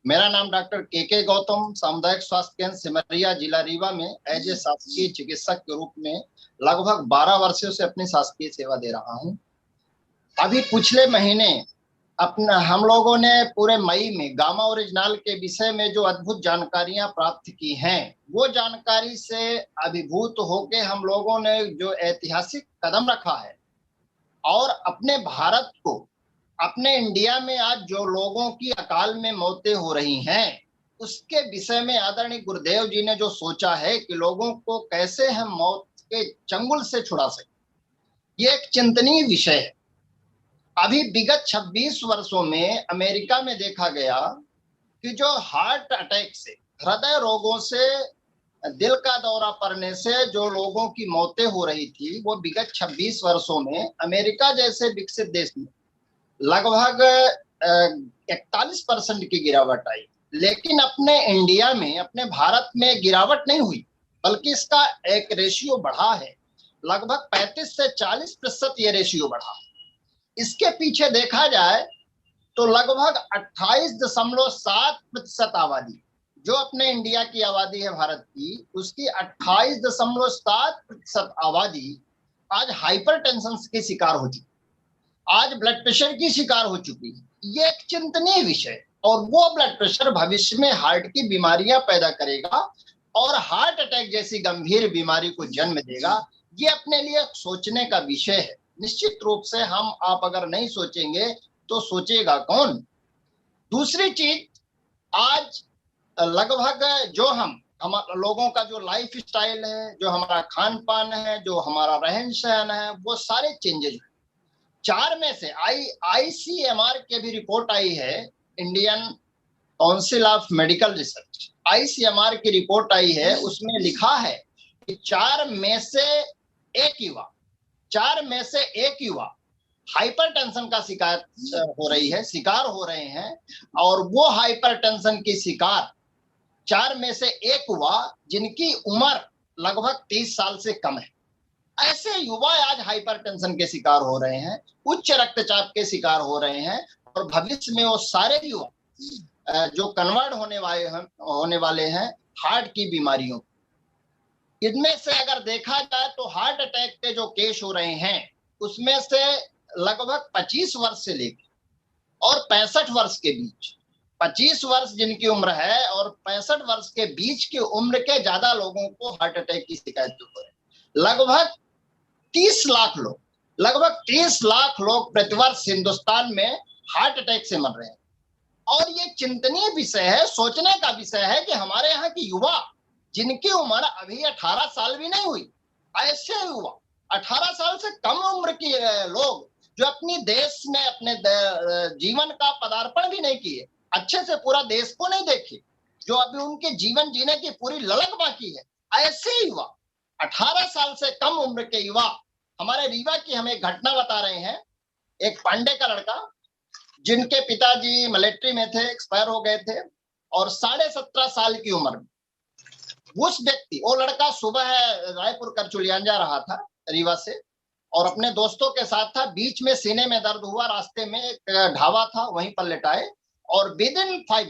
मेरा नाम डॉक्टर के गौतम, सामुदायिक स्वास्थ्य केंद्र सिमरिया, जिला रीवा में एज ए शासकीय चिकित्सक के रूप में लगभग 12 वर्षों से अपनी शासकीय सेवा दे रहा हूं। अभी पिछले महीने अपना हम लोगों ने पूरे मई में गामा ओरिजिनल के विषय में जो अद्भुत जानकारियां प्राप्त की हैं, वो जानकारी से अभिभूत होकर हम लोगों ने जो ऐतिहासिक कदम रखा है और अपने भारत को, अपने इंडिया में आज जो लोगों की अकाल में मौतें हो रही हैं, उसके विषय में आदरणीय गुरुदेव जी ने जो सोचा है कि लोगों को कैसे हम मौत के चंगुल से छुड़ा सके, ये एक चिंतनीय विषय है। अभी विगत 26 वर्षों में अमेरिका में देखा गया कि जो हार्ट अटैक से, हृदय रोगों से, दिल का दौरा पड़ने से जो लोगों की मौतें हो रही थी, वो विगत 26 वर्षों में अमेरिका जैसे विकसित देश में लगभग 41% की गिरावट आई। लेकिन अपने इंडिया में, अपने भारत में गिरावट नहीं हुई, बल्कि इसका एक रेशियो बढ़ा है। लगभग 35 से 40% ये रेशियो बढ़ा। इसके पीछे देखा जाए तो लगभग 28.7% आबादी, जो अपने इंडिया की आबादी है भारत की, उसकी 28.7% आबादी आज हाइपरटेंशन की शिकार हो चुकी, आज ब्लड प्रेशर की शिकार हो चुकी है। ये एक चिंतनीय विषय, और वो ब्लड प्रेशर भविष्य में हार्ट की बीमारियां पैदा करेगा और हार्ट अटैक जैसी गंभीर बीमारी को जन्म देगा। ये अपने लिए सोचने का विषय है। निश्चित रूप से हम आप अगर नहीं सोचेंगे तो सोचेगा कौन। दूसरी चीज, आज लगभग जो हम लोगों का जो लाइफ स्टाइल है, जो हमारा खान पान है, जो हमारा रहन सहन है, वो सारे चेंजेस हैं। 4 में से ICMR के भी रिपोर्ट आई है, Indian council of medical research, ICMR की रिपोर्ट आई है। उसमें लिखा है कि 4 में से एक युवा हाइपरटेंशन का शिकार हो रहे हैं, और वो हाइपरटेंशन की शिकार 4 में से एक युवा जिनकी उम्र लगभग 30 साल से कम है। ऐसे युवा आज हाइपरटेंशन के शिकार हो रहे हैं, उच्च रक्तचाप के शिकार हो रहे हैं, और भविष्य में वो सारे युवा जो कन्वर्ट होने वाले हैं हार्ट की बीमारियों। इनमें से अगर देखा जाए तो हार्ट अटैक के जो केस हो रहे हैं, उसमें से लगभग 25 वर्ष से लेकर और 65 वर्ष के बीच, 25 वर्ष जिनकी उम्र है और 65 वर्ष के बीच की उम्र के ज्यादा लोगों को हार्ट अटैक की शिकायत हो रही है। लगभग 30 लाख लोग प्रतिवर्ष हिंदुस्तान में हार्ट अटैक से मर रहे हैं। और ये चिंतनीय विषय है, सोचने का विषय है कि हमारे यहाँ की युवा जिनकी उम्र अभी 18 साल भी नहीं हुई, ऐसे युवा 18 साल से कम उम्र के लोग जो अपनी देश में अपने जीवन का पदार्पण भी नहीं किए, अच्छे से पूरा देश को नहीं देखे, जो अभी उनके जीवन जीने की पूरी ललक बाकी है, ऐसे युवा 18 साल से कम उम्र के युवा। हमारे रीवा की हम एक घटना बता रहे हैं। एक पांडे का लड़का, जिनके पिताजी मिलिट्री में थे, एक्सपायर हो गए थे, और 17.5 साल की उम्र में उस व्यक्ति, वो लड़का सुबह रायपुर करचुलियान जा रहा था रीवा से, और अपने दोस्तों के साथ था। बीच में सीने में दर्द हुआ, रास्ते में एक ढाबा था, वहीं पर लेटाए, और विद इन 5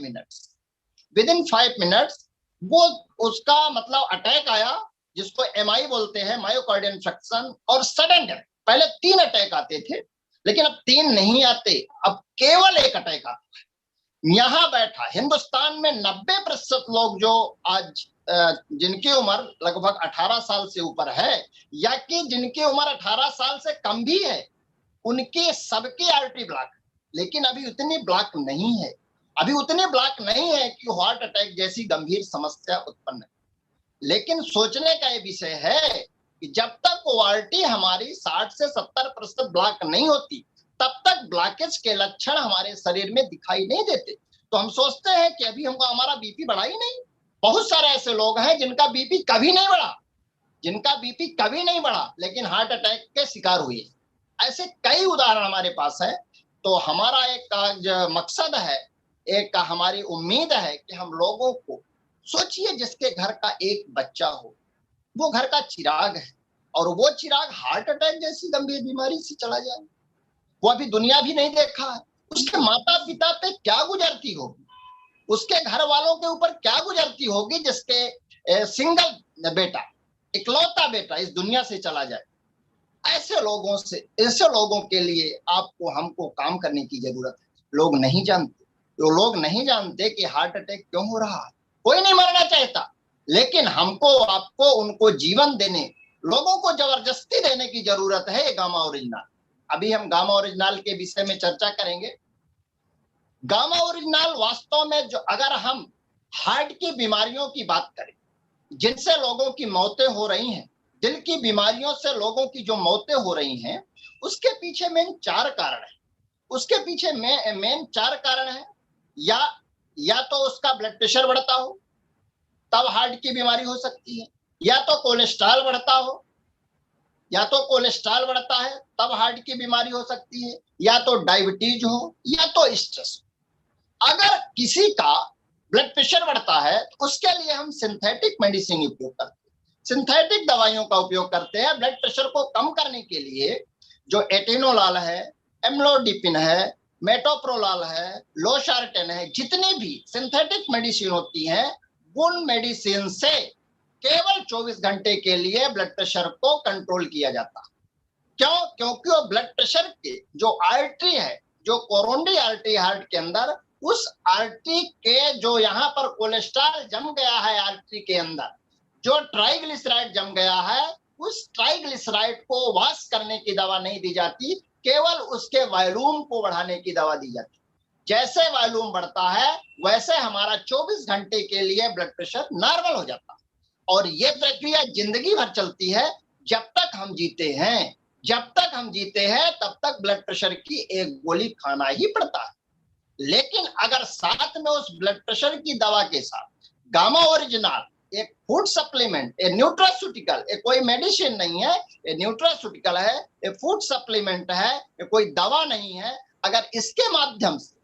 मिनट्स वो उसका मतलब अटैक आया, जिसको MI बोलते हैं, मायोकार्डियल इंफेक्शन, और सडन डेथ। पहले 3 अटैक आते थे, लेकिन अब 3 नहीं आते, अब केवल एक अटैक आता है। यहाँ बैठा हिंदुस्तान में 90% लोग जो आज जिनकी उम्र लगभग 18 साल से ऊपर है, या कि जिनकी उम्र 18 साल से कम भी है, उनकी सबकी आर्टरी ब्लॉक है। लेकिन अभी उतनी ब्लॉक नहीं है, कि हार्ट अटैक जैसी गंभीर समस्या उत्पन्न है। लेकिन सोचने का ये विषय है कि जब तक क्वालिटी हमारी 60 से 70% ब्लॉक नहीं होती, तब तक ब्लॉकेज के लक्षण हमारे शरीर में दिखाई नहीं देते। तो हम सोचते हैं कि अभी हमको हमारा बीपी बढ़ा ही नहीं। बहुत सारे ऐसे लोग हैं जिनका बीपी कभी नहीं बढ़ा, लेकिन हार्ट अटैक के शिकार हुए। ऐसे कई उदाहरण हमारे पास है। तो हमारा एक मकसद है, एक हमारी उम्मीद है कि हम लोगों को, सोचिए जिसके घर का एक बच्चा हो, वो घर का चिराग है, और वो चिराग हार्ट अटैक जैसी गंभीर बीमारी से चला जाए। वो अभी दुनिया भी नहीं देखा है, उसके माता पिता पे क्या गुजरती होगी। उसके घर वालों के ऊपर क्या गुजरती होगी जिसके सिंगल बेटा, इकलौता बेटा इस दुनिया से चला जाए। ऐसे लोगों के लिए आपको हमको काम करने की जरूरत है। लोग नहीं जानते, लोग नहीं जानते कि हार्ट अटैक क्यों हो रहा है। कोई नहीं मरना चाहता, लेकिन हमको आपको उनको जीवन देने, लोगों को जबरदस्ती देने की जरूरत है। ये गामा ओरिजिनल, अभी हम गामा ओरिजिनल के विषय में चर्चा करेंगे। गामा ओरिजिनल वास्तव में जो, अगर हम हार्ट की बीमारियों की बात करें जिनसे लोगों की मौतें हो रही हैं, दिल की बीमारियों से लोगों की जो मौतें हो रही हैं, उसके पीछे मेन 4 कारण है। उसके पीछे मेन 4 कारण है। या तो उसका ब्लड प्रेशर बढ़ता हो तब हार्ट की बीमारी हो सकती है, या तो कोलेस्ट्रॉल बढ़ता हो, या तो कोलेस्ट्रॉल बढ़ता है तब हार्ट की बीमारी हो सकती है, या तो डायबिटीज हो, या तो स्ट्रेस। अगर किसी का ब्लड प्रेशर बढ़ता है तो उसके लिए हम सिंथेटिक मेडिसिन उपयोग करते हैं, सिंथेटिक दवाइयों का उपयोग करते हैं ब्लड प्रेशर को कम करने के लिए। जो एटेनोलाल है, एम्लोडिपिन है, मेटोप्रोलाल है, लोसार्टेन है, जितनी भी सिंथेटिक मेडिसिन होती हैं, उन मेडिसिन से केवल 24 घंटे के लिए ब्लड प्रेशर को कंट्रोल किया जाता है। क्यों? क्योंकि वो ब्लड प्रेशर के जो आर्टरी है, जो कोरोनरी आर्टरी हार्ट के अंदर, उस आर्टरी के जो यहाँ पर कोलेस्ट्रॉल जम गया है, आर्टरी के अंदर जो ट्राइग्लिसराइड जम गया है, उस ट्राइग्लिसराइड को वॉश करने की दवा नहीं दी जाती, केवल उसके वॉल्यूम को बढ़ाने की दवा दी जाती। जैसे वॉल्यूम बढ़ता है वैसे हमारा 24 घंटे के लिए ब्लड प्रेशर नॉर्मल हो जाता है। और ये प्रक्रिया जिंदगी भर चलती है। जब तक हम जीते हैं, जब तक हम जीते हैं तब तक ब्लड प्रेशर की एक गोली खाना ही पड़ता है। लेकिन अगर साथ में उस ब्लड प्रेशर की दवा के साथ गामा ओरिजिनल एक फूड सप्लीमेंट, ए न्यूट्रास्यूटिकल, ए कोई मेडिसिन नहीं है, ए न्यूट्रास्यूटिकल है, ए फूड सप्लीमेंट है, ए कोई दवा नहीं है, अगर इसके माध्यम से,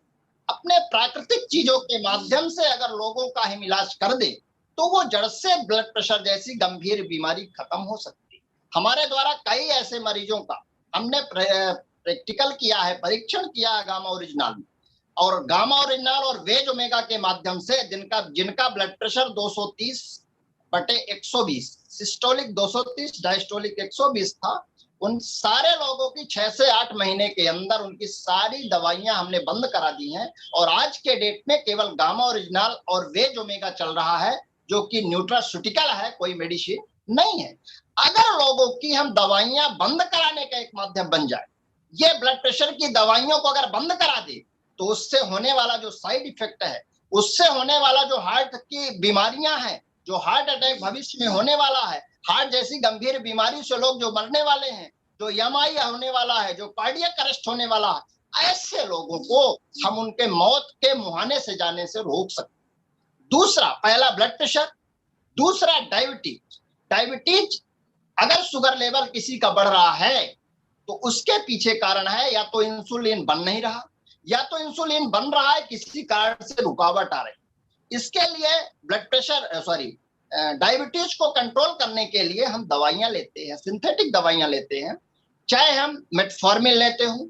अपने प्राकृतिक चीजों के माध्यम से अगर लोगों का हम इलाज कर दे तो वो जड़ से ब्लड प्रेशर जैसी गंभीर बीमारी खत्म हो सकती है। हमारे द्वारा कई ऐसे मरीजों का हमने प्रैक्टिकल किया है, परीक्षण किया है गामा ओरिजिनल में। और गामा ओरिजिनल और वेज ओमेगा के माध्यम से जिनका ब्लड प्रेशर 230/120, सिस्टोलिक 230, डायस्टोलिक 120 था, उन सारे लोगों की 6 से 8 महीने के अंदर उनकी सारी दवाइयां हमने बंद करा दी हैं। और आज के डेट में केवल गामा ओरिजिनल और वेज ओमेगा चल रहा है, जो कि न्यूट्रास्यूटिकल है, कोई मेडिसिन नहीं है। अगर लोगों की हम दवाइयां बंद कराने का एक माध्यम बन जाए, ये ब्लड प्रेशर की दवाइयों को अगर बंद करा दे तो उससे होने वाला जो साइड इफेक्ट है, उससे होने वाला जो हार्ट की बीमारियां हैं, जो हार्ट अटैक भविष्य में होने वाला है, हार्ट जैसी गंभीर बीमारी से लोग जो मरने वाले हैं, जो एमआई होने वाला है, जो कार्डियक अरेस्ट होने वाला है, ऐसे लोगों को हम उनके मौत के मुहाने से जाने से रोक सकते। दूसरा, पहला ब्लड प्रेशर, दूसरा डायबिटीज। अगर शुगर लेवल किसी का बढ़ रहा है तो उसके पीछे कारण है या तो इंसुलिन बन नहीं रहा, या तो इंसुलिन बन रहा है किसी कारण से रुकावट आ रही। इसके लिए डायबिटीज को कंट्रोल करने के लिए हम दवाइयां लेते हैं, सिंथेटिक दवाइयां लेते हैं। चाहे हम मेटफॉर्मिन लेते हो,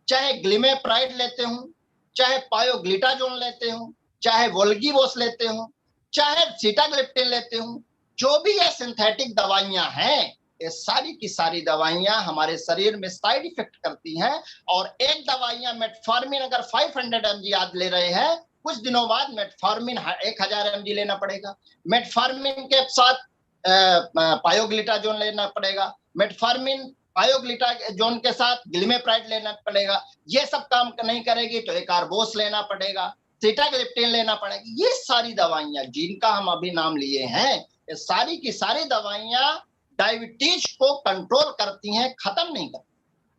चाहे ग्लिमेप्राइड लेते हो, चाहे पायोग्लिटाजोन लेते हो, चाहे वोल्गीवोस लेते हो, चाहे सीटाग्लिप्टिन लेते हो, जो भी ये सिंथेटिक दवाइयां हैं, ये सारी की सारी दवाइयां हमारे शरीर में साइड इफेक्ट करती हैं। और एक दवाइयां मेटफॉर्मिन अगर 500 mg आज ले रहे हैं, कुछ दिनों बाद मेटफॉर्मिन 1000 mg लेना पड़ेगा। मेटफॉर्मिन के साथ पायोग्लिटाजोन लेना पड़ेगा, मेटफॉर्मिन पायोग्लिटाजोन के साथ ग्लिमेप्राइड लेना पड़ेगा। ये सब काम नहीं करेगी तो एक कार्बोस लेना पड़ेगा, सीटाग्लिप्टिन लेना पड़ेगा। ये सारी दवाइयां जिनका हम अभी नाम लिए हैं, ये सारी की सारी दवाइयां डायबिटीज को कंट्रोल करती हैं, खत्म नहीं करती।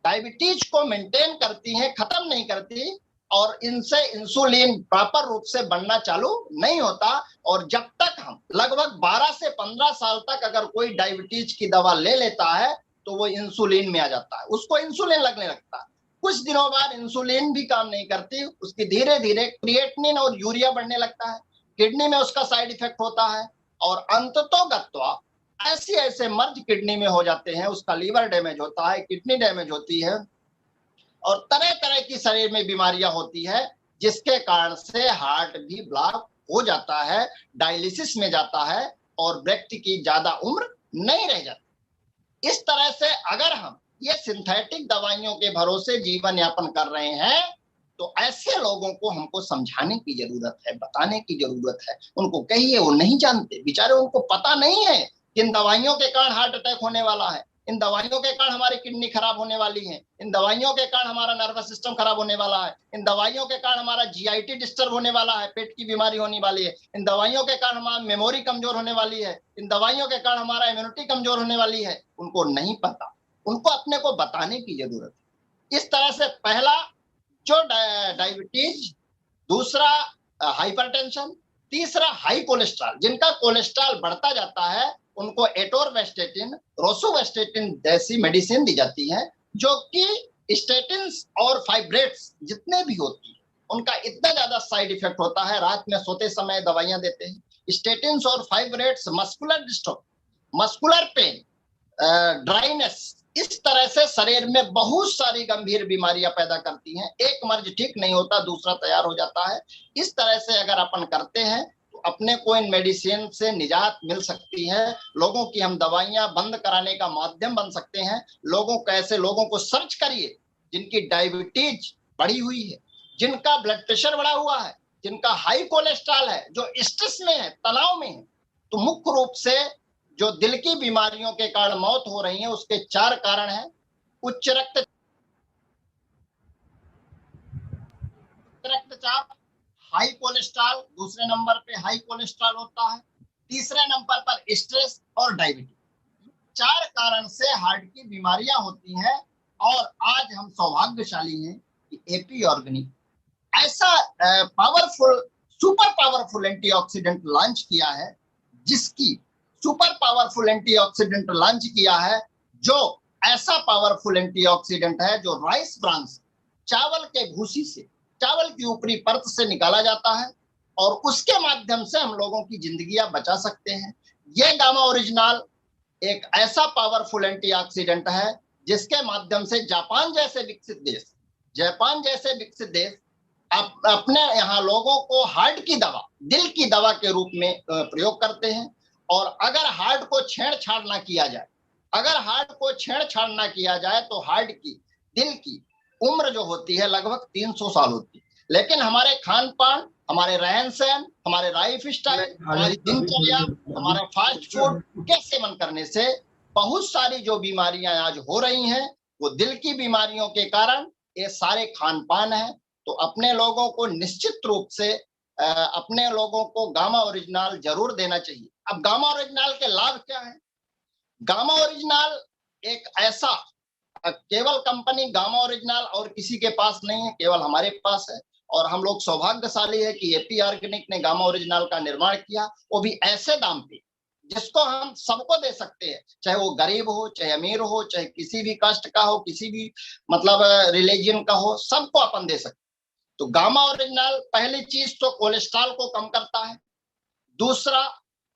डायबिटीज को मेंटेन करती हैं, खत्म नहीं करती। और इनसे इंसुलिन प्रॉपर रूप से बनना चालू नहीं होता। और जब तक हम लगभग 12 से 15 साल तक अगर कोई डायबिटीज की दवा ले लेता है तो वो इंसुलिन में आ जाता है, उसको इंसुलिन लगने लगता है। कुछ दिनों बाद इंसुलिन भी काम नहीं करती, उसकी धीरे धीरे क्रिएटिनिन और यूरिया बढ़ने लगता है, किडनी में उसका साइड इफेक्ट होता है। और अंततोगत्वा ऐसे मर्ज किडनी में हो जाते हैं, उसका लीवर डैमेज होता है, किडनी डैमेज होती है, और तरह तरह की शरीर में बीमारियां होती है, जिसके कारण से हार्ट भी ब्लॉक हो जाता है, डायलिसिस में जाता है और व्यक्ति की ज्यादा उम्र नहीं रह जाती। इस तरह से अगर हम ये सिंथेटिक दवाइयों के भरोसे जीवन यापन कर रहे हैं तो ऐसे लोगों को हमको समझाने की जरूरत है, बताने की जरूरत है। उनको कहिए, वो नहीं जानते बेचारे, उनको पता नहीं है कि इन दवाइयों के कारण हार्ट अटैक होने वाला है, इन दवाइयों के कारण हमारी किडनी खराब होने वाली है, इन दवाइयों के कारण हमारा नर्वस सिस्टम खराब होने वाला है, इन दवाइयों के कारण हमारा जीआईटी डिस्टर्ब होने वाला है, पेट की बीमारी होने वाली है, इन दवाइयों के कारण हमारा मेमोरी कमजोर होने वाली है, इन दवाइयों के कारण हमारा इम्यूनिटी कमजोर होने वाली है। उनको नहीं पता, उनको अपने को बताने की जरूरत है। इस तरह से पहला जो डायबिटीज, दूसरा हाइपरटेंशन, तीसरा हाई कोलेस्ट्रॉल, जिनका कोलेस्ट्रॉल बढ़ता जाता है उनको एटोरवेस्टेटिन, रोसुवेस्टेटिन जैसी मेडिसिन दी जाती है, जो कि स्टेटिन्स और फाइब्रेट्स जितने भी होती है उनका इतना ज्यादा साइड इफेक्ट होता है, रात में सोते समय दवाइयां देते हैं। स्टेटिन्स और fibrates muscular dystrophy, muscular pain, dryness, इस तरह से शरीर में बहुत सारी गंभीर बीमारियां पैदा करती हैं। एक मर्ज ठीक नहीं होता, दूसरा तैयार हो जाता है। इस तरह से अगर अपन करते हैं तो अपने को इन मेडिसिन से निजात मिल सकती है। लोगों की हम दवाइयां बंद कराने का माध्यम बन सकते हैं। लोगों को, ऐसे लोगों को सर्च करिए जिनकी डायबिटीज बढ़ी हुई है, जिनका ब्लड प्रेशर बढ़ा हुआ है, जिनका हाई कोलेस्ट्रॉल है, जो स्ट्रेस में है, तनाव में है। तो मुख्य रूप से जो दिल की बीमारियों के कारण मौत हो रही है उसके 4 कारण हैं। उच्च रक्तचाप, हाई कोलेस्ट्रॉल, दूसरे नंबर पे हाई कोलेस्ट्रॉल होता है, तीसरे नंबर पर स्ट्रेस और डायबिटीज। 4 कारण से हार्ट की बीमारियां होती हैं। और आज हम सौभाग्यशाली हैं कि एपी ऑर्गेनिक ऐसा powerful, super powerful antioxidant launch किया है, जिसकी सुपर पावरफुल एंटीऑक्सीडेंट लॉन्च किया है, जो ऐसा पावरफुल एंटीऑक्सीडेंट है जो राइस ब्रान से, चावल के भूसी से, चावल की ऊपरी परत से निकाला जाता है और उसके माध्यम से हम लोगों की जिंदगियां बचा सकते हैं। ये गामा ओरिजिनल एक ऐसा पावरफुल एंटीऑक्सीडेंट है जिसके माध्यम से जापान जैसे विकसित देश अपने यहाँ लोगों को हार्ट की दवा, दिल की दवा के रूप में प्रयोग करते हैं। और अगर हार्ट को छेड़छाड़ ना किया जाए, तो हार्ट की, दिल की उम्र जो होती है लगभग 300 साल होती है। लेकिन हमारे खान पान, हमारे रहन सहन, हमारे लाइफ स्टाइल, हमारी दिनचर्या, हमारा फास्ट फूड के सेवन करने से बहुत सारी जो बीमारियां आज हो रही हैं वो दिल की बीमारियों के कारण ये सारे खान पान है। तो अपने लोगों को निश्चित रूप से अपने लोगों को गामा ओरिजिनल जरूर देना चाहिए। अब गामा ओरिजिनल के लाभ क्या है? गामा ओरिजिनल एक ऐसा, केवल कंपनी गामा ओरिजिनल और किसी के पास नहीं है, केवल हमारे पास है। और हम लोग सौभाग्यशाली है कि एपी ऑर्गेनिक ने गामा ओरिजिनल का निर्माण किया, वो भी ऐसे दाम पे जिसको हम सबको दे सकते हैं, चाहे वो गरीब हो, चाहे अमीर हो, चाहे किसी भी कास्ट का हो, किसी भी मतलब रिलीजन का हो, सबको अपन दे सकते। तो गामा ओरिजिनल पहली चीज तो कोलेस्ट्रॉल को कम करता है। दूसरा,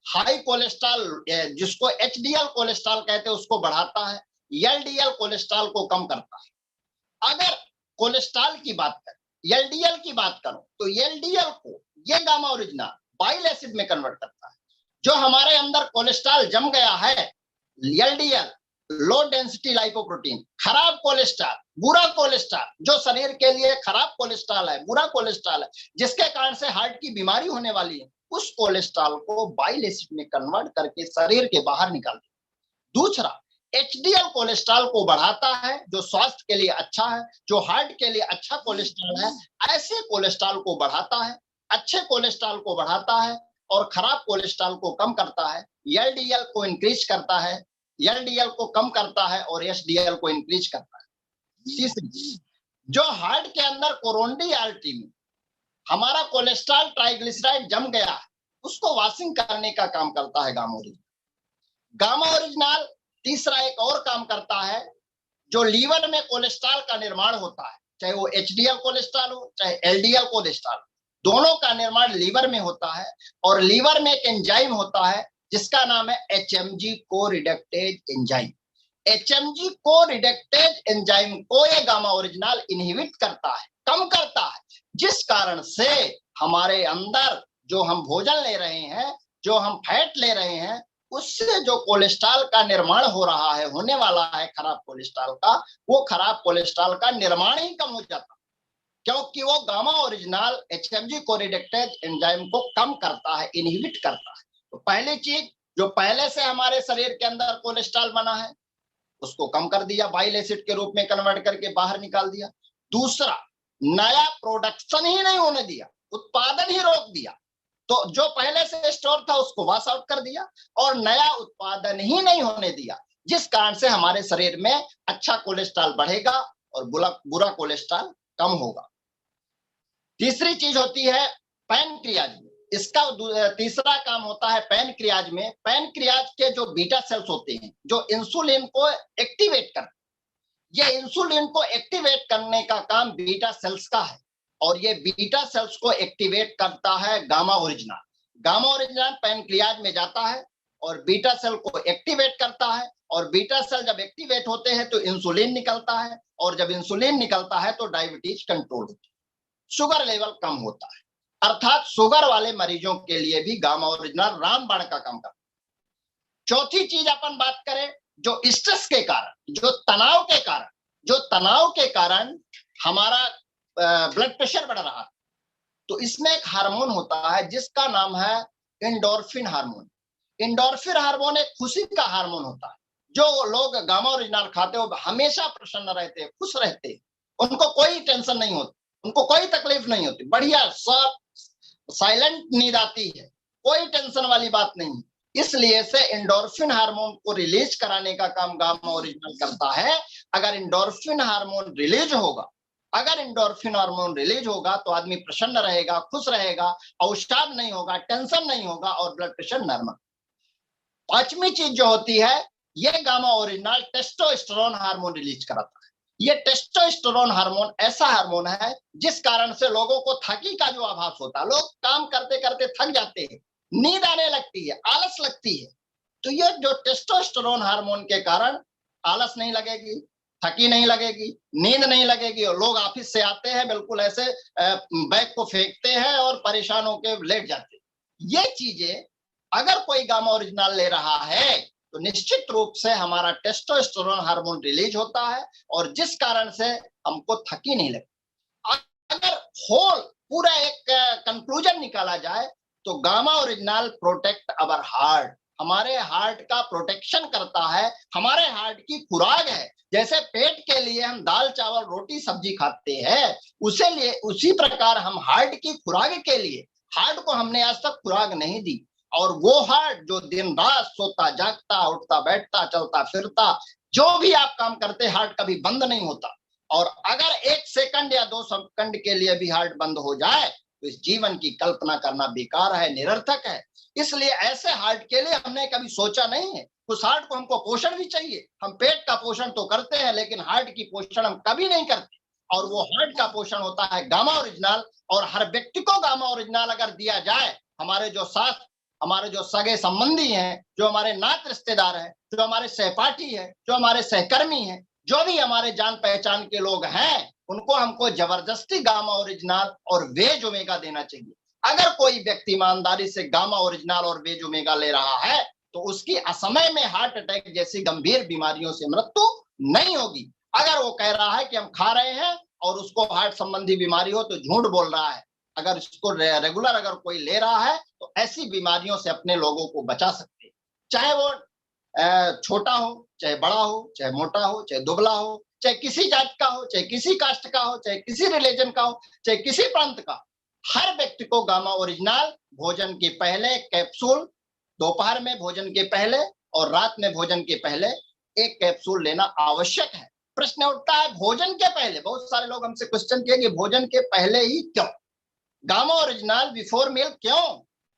हाई कोलेस्ट्रॉल, जिसको एचडीएल कोलेस्ट्रॉल कहते हैं, उसको बढ़ाता है। एलडीएल कोलेस्ट्रॉल को कम करता है। अगर कोलेस्ट्रॉल की बात करें, एलडीएल की बात करो, तो एलडीएल को ये गामा ओरिजिनल बाइल एसिड में कन्वर्ट करता है। जो हमारे अंदर कोलेस्ट्रॉल जम गया है, एलडीएल, लो डेंसिटी लाइपोप्रोटीन, खराब कोलेस्ट्रॉल, बुरा कोलेस्ट्रॉल, जो शरीर के लिए खराब कोलेस्ट्रॉल है, बुरा कोलेस्ट्रॉल है, जिसके कारण से हार्ट की बीमारी होने वाली है, उस कोलेस्ट्रॉल को बाइल एसिड में कन्वर्ट करके शरीर के बाहर निकाल देता। दूसरा, एचडीएल कोलेस्ट्रॉल को बढ़ाता है, जो स्वास्थ्य के लिए अच्छा है, जो हार्ट के लिए अच्छा कोलेस्ट्रॉल है, ऐसे कोलेस्ट्रॉल को बढ़ाता है, अच्छे कोलेस्ट्रॉल को बढ़ाता है और खराब कोलेस्ट्रॉल को कम करता है। एलडीएल को इंक्रीज करता है, एलडीएल को कम करता है और एचडीएल को इंक्रीज करता है। तीसरी, जो हार्ट के अंदर कोरोनरी आर्टरी में हमारा कोलेस्ट्रॉल, ट्राइग्लिसराइड जम गया है, उसको वॉशिंग करने का काम करता है गामा ओरिजिनल। गामा ओरिजिनल तीसरा एक और काम करता है, जो लीवर में कोलेस्ट्रॉल का निर्माण होता है, चाहे वो एचडीएल कोलेस्ट्रॉल हो, चाहे एलडीएल कोलेस्ट्रॉल, दोनों का निर्माण लीवर में होता है। और लीवर में एक एंजाइम होता है जिसका नाम है एचएमजी को रिडक्टेज एंजाइम। एचएमजी को रिडक्टेज एंजाइम को ये गामा ओरिजिनल इनहिबिट करता है, कम करता है। जिस कारण से हमारे अंदर जो हम भोजन ले रहे हैं, जो हम फैट ले रहे हैं, उससे जो कोलेस्ट्रॉल का निर्माण हो रहा है, होने वाला है खराब कोलेस्ट्रॉल का, वो खराब कोलेस्ट्रॉल का निर्माण ही कम हो जाता, क्योंकि वो गामा ओरिजिनल HMG कोरिडेक्टेज एंजाइम को कम करता है, इनहिबिट करता है। तो पहली चीज, जो पहले से हमारे शरीर के अंदर कोलेस्ट्रॉल बना है उसको कम कर दिया, बाइल एसिड के रूप में कन्वर्ट करके बाहर निकाल दिया। दूसरा, नया प्रोडक्शन ही नहीं होने दिया, उत्पादन ही रोक दिया। तो जो पहले से स्टोर था उसको वॉश आउट कर दिया और नया उत्पादन ही नहीं होने दिया, जिस कारण से हमारे शरीर में अच्छा कोलेस्ट्रॉल बढ़ेगा और बुरा कोलेस्ट्रॉल कम होगा। तीसरी चीज होती है पैनक्रियाज में, इसका तीसरा काम होता है पैनक्रियाज में। पैनक्रियाज के जो बीटा सेल्स होते हैं जो इंसुलिन को एक्टिवेट करते हैं, ये इंसुलिन को एक्टिवेट करने का काम बीटा सेल्स का है और ये बीटा सेल्स को एक्टिवेट करता है gamma original. Gamma original pancreas में जाता है और बीटा सेल को एक्टिवेट करता है और बीटा सेल जब एक्टिवेट होते हैं तो इंसुलिन निकलता है और जब इंसुलिन निकलता है तो डायबिटीज कंट्रोल होती है, शुगर लेवल कम होता है। अर्थात शुगर वाले मरीजों के लिए भी गामा ओरिजिनल रामबाण का काम करता है। चौथी चीज अपन बात करें, जो स्ट्रेस के कारण, जो तनाव के कारण हमारा ब्लड प्रेशर बढ़ रहा है, तो इसमें एक हार्मोन होता है जिसका नाम है एंडोर्फिन हार्मोन। एंडोर्फिन हार्मोन एक खुशी का हार्मोन होता है। जो लोग गामा ओरिजिनल खाते हो हमेशा प्रसन्न रहते हैं, खुश रहते हैं, उनको कोई टेंशन नहीं होती, उनको कोई तकलीफ नहीं होती, बढ़िया सब साइलेंट नींद आती है, कोई टेंशन वाली बात नहीं। इसलिए से एंडोर्फिन हार्मोन को रिलीज कराने का काम गामा ओरिजिनल करता है। अगर एंडोर्फिन हार्मोन रिलीज होगा तो आदमी प्रसन्न रहेगा, खुश रहेगा, अवसाद नहीं होगा, टेंशन नहीं होगा और ब्लड प्रेशर नॉर्मल। पांचवी चीज जो होती है, ये gamma original testosterone hormone release कराता है। ये टेस्टोस्टेरोन हार्मोन ऐसा हार्मोन है जिस कारण से लोगों को थकी का जो आभास होता है, लोग काम करते करते थक जाते हैं, नींद आने लगती है, आलस लगती है, तो ये जो टेस्टोस्टेरोन हार्मोन के कारण आलस नहीं लगेगी, थकी नहीं लगेगी, नींद नहीं लगेगी और लोग ऑफिस से आते हैं बिल्कुल ऐसे बैग को फेंकते हैं और परेशान होकर लेट जाते हैं। ये चीजें अगर कोई गामा ओरिजिनल ले रहा है तो निश्चित रूप से हमारा टेस्टोस्टेरोन हार्मोन रिलीज होता है और जिस कारण से हमको थकी नहीं लगती। अगर होल पूरा एक कंक्लूजन निकाला जाए तो gamma original protect our heart, हमारे हार्ट का प्रोटेक्शन करता है, हमारे हार्ट की खुराक है। जैसे पेट के लिए हम दाल चावल रोटी सब्जी खाते हैं, उसी प्रकार हम हार्ट की खुराक के लिए, हार्ट को हमने आज तक खुराक नहीं दी और वो हार्ट जो दिन रात सोता जागता, उठता बैठता, चलता फिरता, जो भी आप काम करते, हार्ट कभी बंद नहीं होता। और अगर 1 सेकंड या 2 सेकंड के लिए भी हार्ट बंद हो जाए तो इस जीवन की कल्पना करना बेकार है, निरर्थक है। इसलिए ऐसे हार्ट के लिए हमने कभी सोचा नहीं है। उस हार्ट को हमको पोषण भी चाहिए, हम पेट का पोषण तो करते हैं लेकिन हार्ट की पोषण हम कभी नहीं करते और वो हार्ट का पोषण होता है गामा ओरिजिनल। और हर व्यक्ति को गामा ओरिजिनल अगर दिया जाए, हमारे जो सगे संबंधी हैं, जो हमारे नात रिश्तेदार हैं, जो हमारे सहपाठी हैं, जो हमारे सहकर्मी हैं, जो भी हमारे जान पहचान के लोग हैं, उनको हमको जबरदस्ती गामा ओरिजिनल और वेज ओमेगा देना चाहिए। अगर कोई व्यक्ति ईमानदारी से गामा ओरिजिनल और वेज ओमेगा ले रहा है तो उसकी असमय में हार्ट अटैक जैसी गंभीर बीमारियों से मृत्यु नहीं होगी। अगर वो कह रहा है कि हम खा रहे हैं और उसको हार्ट संबंधी बीमारी हो तो झूठ बोल रहा है। अगर इसको रेगुलर अगर कोई ले रहा है तो ऐसी बीमारियों से अपने लोगों को बचा सकते हैं, चाहे वो छोटा हो, चाहे बड़ा हो, चाहे मोटा हो, चाहे दुबला हो, चाहे किसी जात का हो, चाहे किसी कास्ट का हो, चाहे किसी रिलीजन का हो, चाहे किसी प्रांत का। हर व्यक्ति को गामा ओरिजिनल भोजन के पहले कैप्सूल, दोपहर में भोजन के पहले और रात में भोजन के पहले एक कैप्सूल लेना आवश्यक है। प्रश्न उठता है भोजन के पहले, बहुत सारे लोग हमसे क्वेश्चन किए कि भोजन के पहले ही क्यों गामा ओरिजिनल बिफोर मील क्यों?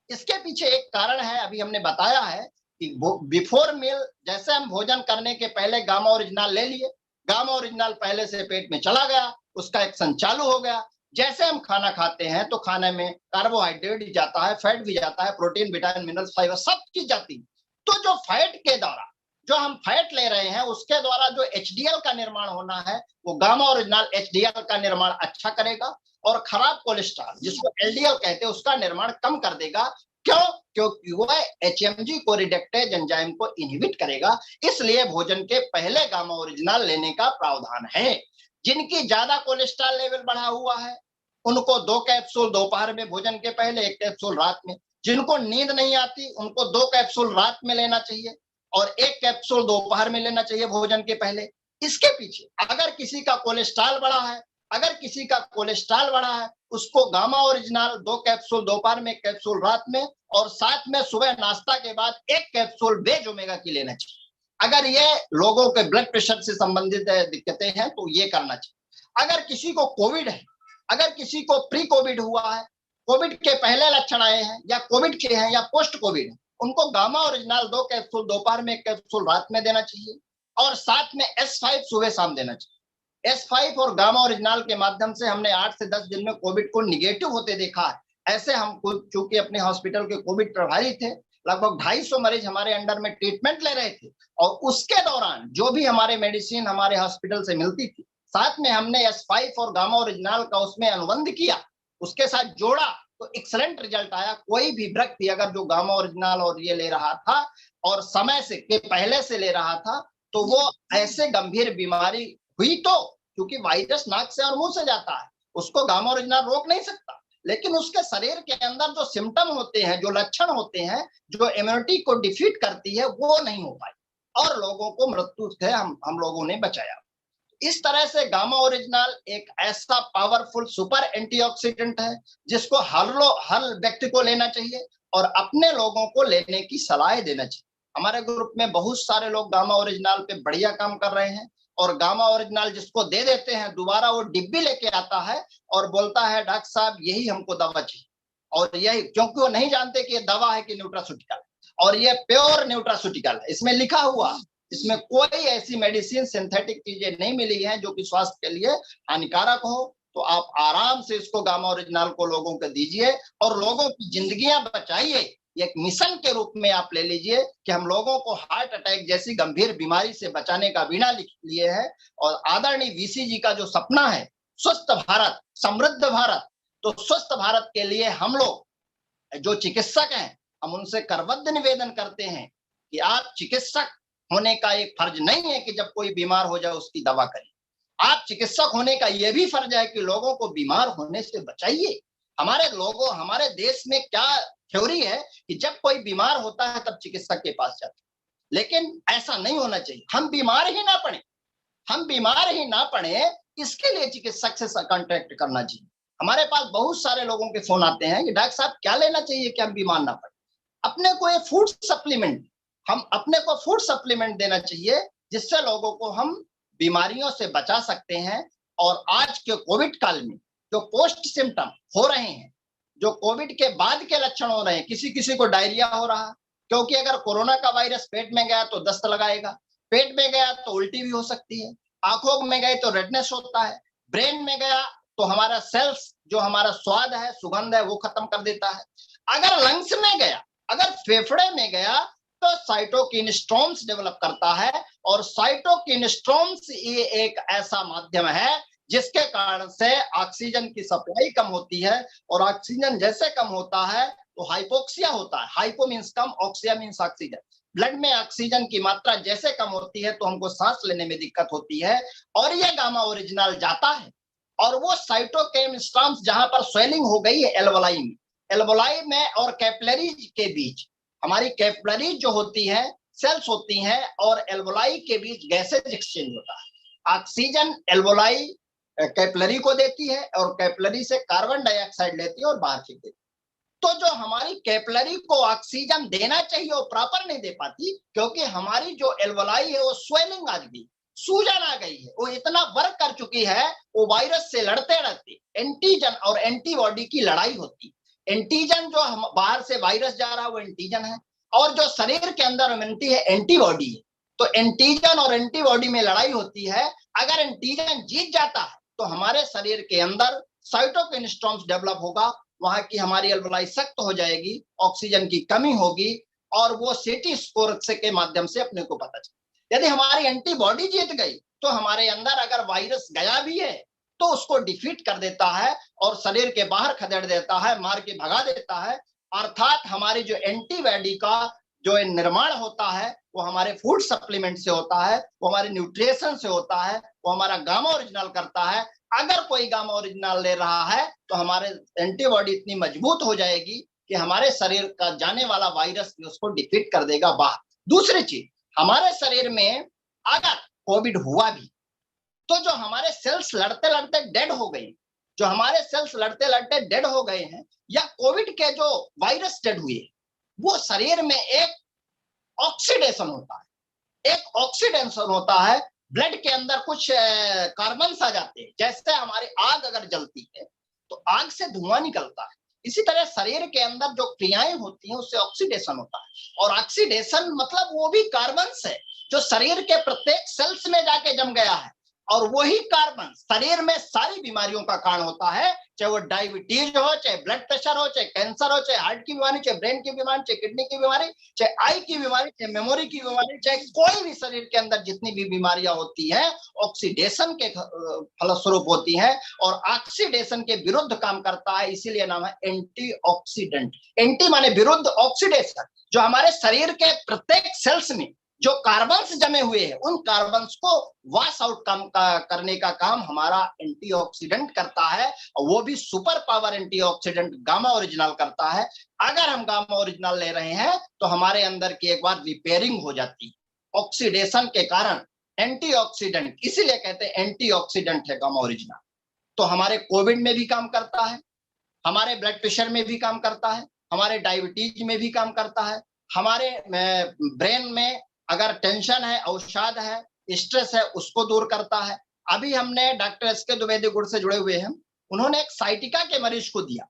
इसके पीछे एक कारण है, अभी हमने बताया है कि बिफोर मील जैसे हम भोजन करने के पहले गामा ओरिजिनल ले लिए, गामा ओरिजिनल पहले से पेट में चला गया, उसका एक्शन चालू हो गया। जैसे हम खाना खाते हैं तो खाने में कार्बोहाइड्रेट भी जाता है, फैट भी जाता है, प्रोटीन, विटामिन, मिनरल, फाइबर सब चीज जाती है। तो जो फैट के द्वारा जो हम फैट ले रहे हैं उसके द्वारा जो HDL का निर्माण होना है वो गामा ओरिजिनल HDL का निर्माण अच्छा करेगा। और खराब कोलेस्ट्रॉल जिसको एलडीएल कहते हैं उसका निर्माण कम कर देगा। क्यों? क्योंकि वह एचएमजी कोरिडेक्टेज एंजाइम को इनहिबिट करेगा। इसलिए भोजन के पहले गामा ओरिजिनल लेने का प्रावधान है। जिनकी ज्यादा कोलेस्ट्रॉल लेवल बढ़ा हुआ है उनको 2 कैप्सूल दोपहर में भोजन के पहले, 1 कैप्सूल रात में। जिनको नींद नहीं आती उनको 2 कैप्सूल रात में लेना चाहिए और 1 कैप्सूल दोपहर में लेना चाहिए भोजन के पहले। इसके पीछे अगर किसी का कोलेस्ट्रॉल बढ़ा है उसको गामा ओरिजिनल 2 कैप्सूल दोपहर में, 1 कैप्सूल रात में और साथ में सुबह नाश्ता के बाद 1 कैप्सूल बेज ओमेगा की लेना चाहिए। अगर ये लोगों के ब्लड प्रेशर से संबंधित दिक्कतें हैं तो ये करना चाहिए। अगर किसी को कोविड है, अगर किसी को प्री कोविड हुआ है, कोविड के पहले लक्षण आए हैं या कोविड के हैं या पोस्ट कोविड है, उनको गामा ओरिजिनल 2 कैप्सूल दोपहर में, 1 कैप्सूल रात में देना चाहिए और साथ में S5 सुबह शाम देना चाहिए। S5 और गामा ओरिजिनल के माध्यम से हमने 8 से 10 दिन में कोविड को निगेटिव होते देखा है। ऐसे हम चूंकि अपने हॉस्पिटल के कोविड प्रभारी थे, लगभग 250 मरीज हमारे अंडर में ट्रीटमेंट ले रहे थे और उसके दौरान जो भी हमारे मेडिसिन हमारे हॉस्पिटल से मिलती थी, साथ में हमने S5 और गामा ओरिजिनल का उसमें अनुबंध किया, उसके साथ जोड़ा तो एक्सलेंट रिजल्ट आया। कोई भी व्यक्ति अगर जो गामा ओरिजिनल और ये ले रहा था और समय से के पहले से ले रहा था तो वो ऐसे गंभीर बीमारी हुई तो, क्योंकि वायरस नाक से और मुंह से जाता है, उसको गामा ओरिजिनल रोक नहीं सकता, लेकिन उसके शरीर के अंदर जो सिम्टम होते हैं, जो लक्षण होते हैं, जो इम्यूनिटी को डिफीट करती है, वो नहीं हो पाई और लोगों को मृत्यु से हम लोगों ने बचाया। इस तरह से गामा ओरिजिनल एक ऐसा पावरफुल सुपर एंटीऑक्सीडेंट है जिसको हर व्यक्ति को लेना चाहिए और अपने लोगों को लेने की सलाह देना चाहिए। हमारे ग्रुप में बहुत सारे लोग गामा ओरिजिनल पे बढ़िया काम कर रहे हैं और गामा ओरिजिनल जिसको दे देते हैं दोबारा वो डिब्बी लेके आता है और बोलता है डॉक्टर साहब यही हमको दवा चाहिए, और यही क्योंकि वो नहीं जानते कि ये दवा है कि न्यूट्रास्यूटिकल, और ये प्योर न्यूट्रास्यूटिकल है, इसमें लिखा हुआ, इसमें कोई ऐसी मेडिसिन सिंथेटिक चीजें नहीं मिली हैं जो कि स्वास्थ्य के लिए हानिकारक हो। तो आप आराम से इसको गामा ओरिजिनल को लोगों को दीजिए और लोगों की जिंदगियां बचाइए। एक मिशन के रूप में आप ले लीजिए कि हम लोगों को हार्ट अटैक जैसी गंभीर बीमारी से बचाने का बीड़ा लिए है और आदरणीय वीसी जी का जो सपना है स्वस्थ भारत समृद्ध भारत, तो स्वस्थ भारत के लिए हम लोग जो चिकित्सक हैं हम उनसे करबद्ध निवेदन करते हैं कि आप चिकित्सक होने का एक फर्ज नहीं है कि जब कोई बीमार हो जाए उसकी दवा करें, आप चिकित्सक होने का यह भी फर्ज है कि लोगों को बीमार होने से बचाइए। हमारे देश में क्या थ्योरी है कि जब कोई बीमार होता है तब चिकित्सक के पास जाते हैं, लेकिन ऐसा नहीं होना चाहिए। हम बीमार ही ना पड़े इसके लिए चिकित्सक से कांटेक्ट करना चाहिए। हमारे पास बहुत सारे लोगों के फोन आते हैं कि डॉक्टर साहब क्या लेना चाहिए कि हम बीमार ना पड़े। अपने को एक फूड सप्लीमेंट देना चाहिए जिससे लोगों को हम बीमारियों से बचा सकते हैं। और आज के कोविड काल में जो पोस्ट सिम्टम हो रहे हैं, जो कोविड के बाद के लक्षण हो रहे हैं, किसी को डायरिया हो रहा, क्योंकि अगर कोरोना का वायरस पेट में गया तो दस्त लगाएगा, पेट में गया तो उल्टी भी हो सकती है, आंखों में गए तो रेडनेस होता है, ब्रेन में गया तो हमारा सेल्स जो हमारा स्वाद है, सुगंध है, वो खत्म कर देता है। अगर लंग्स में गया, अगर फेफड़े में गया तो साइटोकिन स्टॉर्म्स डेवलप करता है और साइटोकिन स्टॉर्म्स ये एक ऐसा माध्यम है जिसके कारण से ऑक्सीजन की सप्लाई कम होती है और ऑक्सीजन जैसे कम होता है तो हाइपोक्सिया होता है। हाइपो मींस कम, ऑक्सिया मींस ऑक्सीजन। ब्लड में ऑक्सीजन की मात्रा जैसे कम होती है तो हमको सांस लेने में दिक्कत होती है और ये गामा ओरिजिनल जाता है और वो साइटोकिन स्टॉर्म्स जहां पर स्वेलिंग हो गई है एल्वोलाई में और कैपिलरीज के बीच, हमारी कैपिलरीज जो होती है सेल्स होती हैं और एल्वोलाई के बीच गैसेज एक्सचेंज होता है। ऑक्सीजन एल्वोलाई कैपिलरी को देती है और कैपिलरी से कार्बन डाइऑक्साइड लेती है और बाहर फेंक देती है। तो जो हमारी कैपिलरी को ऑक्सीजन देना चाहिए वो प्रॉपर नहीं दे पाती क्योंकि हमारी जो एल्वोलाई है वो स्वेलिंग आ गई, सूजन आ गई है, वो इतना वर्क कर चुकी है, वो वायरस से लड़ते रहते। एंटीजन और एंटीबॉडी की लड़ाई होती। एंटीजन जो हम बाहर से वायरस जा रहा है वो एंटीजन है और जो शरीर के अंदर इम्यूनिटी है एंटीबॉडी है। तो एंटीजन और एंटीबॉडी में लड़ाई होती है। अगर एंटीजन जीत जाता है तो हमारे शरीर के अंदर साइटोकिन स्टॉर्म्स डेवलप होगा, वहां की हमारी एल्वोलाई सख्त हो जाएगी, ऑक्सीजन की कमी होगी और वो सीटी स्कोर के माध्यम से अपने को पता चले। यदि हमारी एंटीबॉडी जीत गई तो हमारे अंदर अगर वायरस गया भी है तो उसको डिफीट कर देता है और शरीर के बाहर खदेड़ देता है, मार के भगा देता है। अर्थात हमारी जो एंटीबॉडी का जो निर्माण होता है वो हमारे फूड सप्लीमेंट से होता है, वो हमारे न्यूट्रिशन से होता है, वो हमारा गामा ओरिजिनल करता है। अगर कोई गामा ओरिजिनल ले रहा है तो हमारे एंटीबॉडी इतनी मजबूत हो जाएगी कि हमारे शरीर का जाने वाला वायरस भी उसको डिफीट कर देगा बाहर। दूसरी चीज, हमारे शरीर में अगर कोविड हुआ भी तो जो हमारे सेल्स लड़ते लड़ते डेड हो गए, जो हमारे सेल्स लड़ते लड़ते डेड हो गए हैं, या कोविड के जो वायरस डेड हुए, वो शरीर में एक ऑक्सीडेशन होता है, एक ऑक्सीडेशन होता है। ब्लड के अंदर कुछ कार्बन आ जाते हैं। जैसे हमारी आग अगर जलती है तो आग से धुआं निकलता है, इसी तरह शरीर के अंदर जो क्रियाएं होती हैं उससे ऑक्सीडेशन होता है। और ऑक्सीडेशन मतलब वो भी कार्बन है जो शरीर के प्रत्येक सेल्स में जाके जम गया है, और वही कार्बन शरीर में सारी बीमारियों का कारण होता है, चाहे वो डायबिटीज हो, चाहे ब्लड प्रेशर हो, चाहे कैंसर हो, चाहे हार्ट की बीमारी, चाहे ब्रेन की बीमारी, चाहे किडनी की बीमारी, चाहे आई की बीमारी, चाहे मेमोरी की बीमारी, चाहे कोई भी शरीर के अंदर जितनी भी बीमारियां होती हैं ऑक्सीडेशन के फलस्वरूप होती हैं, और ऑक्सीडेशन के विरुद्ध काम करता है, इसीलिए नाम है एंटीऑक्सीडेंट। एंटी माने विरुद्ध, ऑक्सीडेशन जो हमारे शरीर के प्रत्येक सेल्स में जो कार्बन्स जमे हुए हैं उन कार्बन्स को वॉश आउट करने का काम हमारा एंटीऑक्सीडेंट करता है, और वो भी super power antioxidant gamma original करता है। अगर हम गामा ओरिजिनल ले रहे हैं तो हमारे अंदर की एक बार रिपेयरिंग हो जाती है ऑक्सीडेशन के कारण। एंटीऑक्सीडेंट इसीलिए कहते हैं एंटीऑक्सीडेंट है गामा ओरिजिनल। तो हमारे कोविड में भी काम करता है, हमारे ब्लड प्रेशर में भी काम करता है, हमारे डायबिटीज में भी काम करता है, हमारे ब्रेन में अगर टेंशन है, अवसाद है, स्ट्रेस है, उसको दूर करता है। अभी हमने डॉक्टर एसके द्विवेदी गुड़ से जुड़े हुए हैं, उन्होंने एक साइटिका के मरीज को दिया,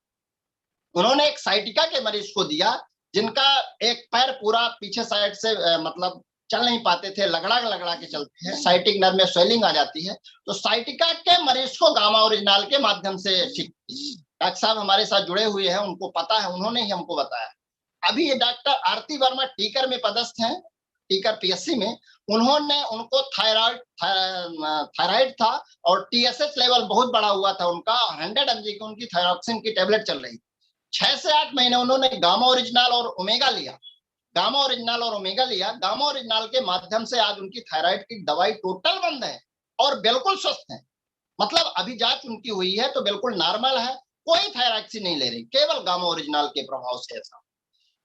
उन्होंने एक साइटिका के मरीज को दिया जिनका एक पैर पूरा पीछे साइड से मतलब चल नहीं पाते थे, लगड़ा लगड़ा के चलते हैं, साइटिक नर्व में स्वेलिंग आ जाती है। तो साइटिका के मरीज को गामा ओरिजिनल के माध्यम से ठीक, डॉक्टर साहब हमारे साथ जुड़े हुए हैं, उनको पता है, उन्होंने ही हमको बताया। अभी ये डॉक्टर आरती वर्मा टीकर में पदस्थ हैं, टीकर पीएससी में। उन्होंने उनको थायराइड था और टीएसएच लेवल बहुत बड़ा हुआ था उनका, 100 mg की उनकी थायरॉक्सिन की टेबलेट चल रही। 6 से 8 महीने उन्होंने गामा ओरिजिनल और ओमेगा लिया, गामा ओरिजिनल और ओमेगा लिया। गामा ओरिजिनल के माध्यम से आज उनकी थायराइड की दवाई टोटल बंद है और बिल्कुल स्वस्थ है। मतलब अभी जांच उनकी हुई है तो बिल्कुल नॉर्मल है, कोई थायरॉक्सिन नहीं ले रही, केवल गामा ओरिजिनल के प्रभाव से ऐसा।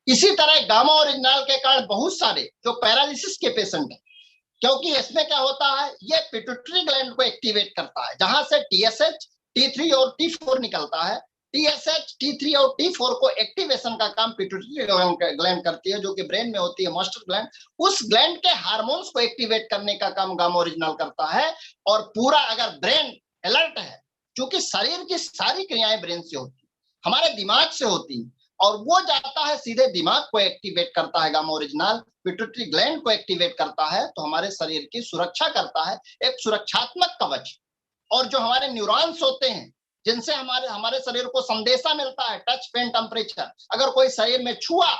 इसी तरह गामा ओरिजिनल के कारण बहुत सारे जो पैरालिसिस के पेशेंट हैं, क्योंकि इसमें क्या होता है, ये पिट्यूटरी ग्लैंड को एक्टिवेट करता है, जहां से टीएसएच, टी3 और टी4 निकलता है। टीएसएच, टी3 और टी4 को एक्टिवेशन का काम पिट्यूटरी ग्लैंड करती है, जो कि ब्रेन में होती है मास्टर ग्लैंड। उस ग्लैंड के हार्मोन्स को एक्टिवेट करने का काम गामा ओरिजिनल करता है। और पूरा अगर ब्रेन अलर्ट है, क्योंकि शरीर की सारी क्रियाएं ब्रेन से होती है, हमारे दिमाग से होती है, और वो जाता है सीधे दिमाग को एक्टिवेट करता है गामा ओरिजिनल, पिट्यूटरी ग्लैंड को एक्टिवेट करता है, तो हमारे शरीर की सुरक्षा करता है, एक सुरक्षात्मक कवच। और जो हमारे न्यूरॉन्स होते हैं जिनसे हमारे शरीर को संदेशा मिलता है, टच, पेन, टेम्परेचर, अगर कोई शरीर में छुआ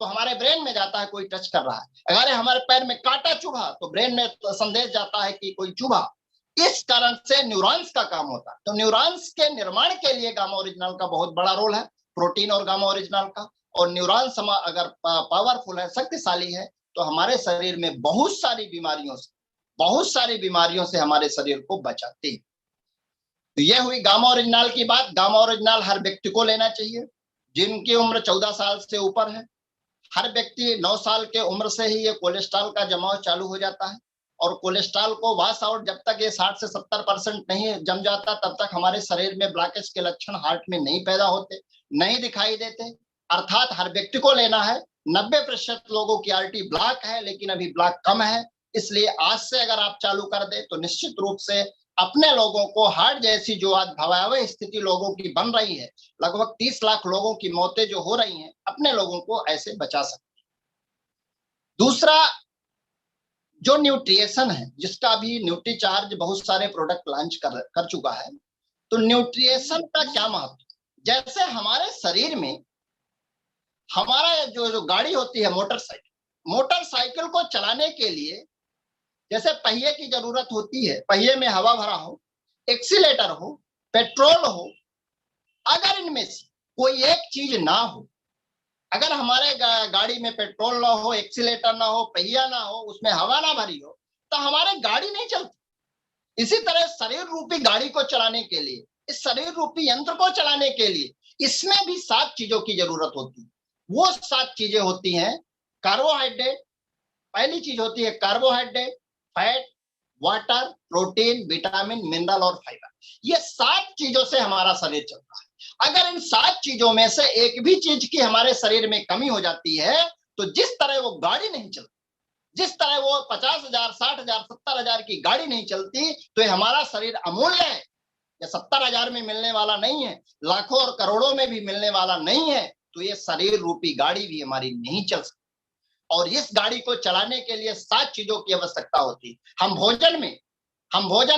तो हमारे ब्रेन में जाता है कोई टच कर रहा है, अगर हमारे पैर में कांटा चुभा तो ब्रेन में संदेश जाता है कि कोई चुभा। इस कारण से न्यूरॉन्स का काम होता है। तो न्यूरॉन्स के निर्माण के लिए गामा ओरिजिनल का बहुत बड़ा रोल है, प्रोटीन और गामा ओरिजिनल का। और न्यूरॉन्स अगर पावरफुल है, शक्तिशाली है, तो हमारे शरीर में बहुत सारी बीमारियों से हमारे शरीर को बचाती है। तो यह हुई गामा ओरिजिनल की बात। गामा ओरिजिनल हर व्यक्ति को लेना चाहिए जिनकी उम्र 14 साल से ऊपर है। हर व्यक्ति 9 साल के उम्र से ही ये कोलेस्ट्रॉल का जमाव चालू हो जाता है, और कोलेस्ट्रॉल को वॉश आउट जब तक ये 60 से 70% नहीं जम जाता तब तक हमारे शरीर में ब्लॉकेज के लक्षण हार्ट में नहीं पैदा होते, नहीं दिखाई देते। अर्थात हर व्यक्ति को लेना है। 90% लोगों की आरटी ब्लॉक है, लेकिन अभी ब्लॉक कम है, इसलिए आज से अगर आप चालू कर दे तो निश्चित रूप से अपने लोगों को हार्ट जैसी जो आज भयावह स्थिति लोगों की बन रही है, लगभग 30 लाख लोगों की मौतें जो हो रही हैं, अपने लोगों को ऐसे बचा सकते हैं। दूसरा जो न्यूट्रिएशन है, जिसका भी न्यूट्रीचार्ज बहुत सारे प्रोडक्ट लॉन्च कर चुका है, तो न्यूट्रिएशन का क्या महत्व। जैसे हमारे शरीर में हमारा जो गाड़ी होती है, मोटरसाइकिल को चलाने के लिए जैसे पहिए की जरूरत होती है, पहिए में हवा भरा हो, एक्सीलेटर हो, पेट्रोल हो, अगर इनमें से कोई एक चीज ना हो, अगर हमारे गाड़ी में पेट्रोल ना हो, एक्सीलेटर ना हो, पहिया ना हो, उसमें हवा ना भरी हो, तो हमारे गाड़ी नहीं चलती। इसी तरह शरीर रूपी गाड़ी को चलाने के लिए, इस शरीर रूपी यंत्र को चलाने के लिए इसमें भी 7 चीजों की जरूरत होती है। वो 7 चीजें होती हैं कार्बोहाइड्रेट, पहली चीज होती है carbohydrate, fat, water, protein, vitamin, mineral और फाइबर। ये 7 चीजों से हमारा शरीर चलता है। अगर इन 7 चीजों में से एक भी चीज की हमारे शरीर में कमी हो जाती है, तो जिस तरह वो गाड़ी नहीं चलती, जिस तरह वो 50,000, 60,000, 70,000 की गाड़ी नहीं चलती, तो ये हमारा शरीर अमूल्य है। ये 70,000 में मिलने वाला नहीं है, लाखों और करोड़ों में भी मिलने वाला नहीं है। तो ये शरीर रूपी गाड़ी भी हमारी नहीं चल सकती। और इस गाड़ी को चलाने के लिए 7 चीजों की आवश्यकता होती है। हम भोजन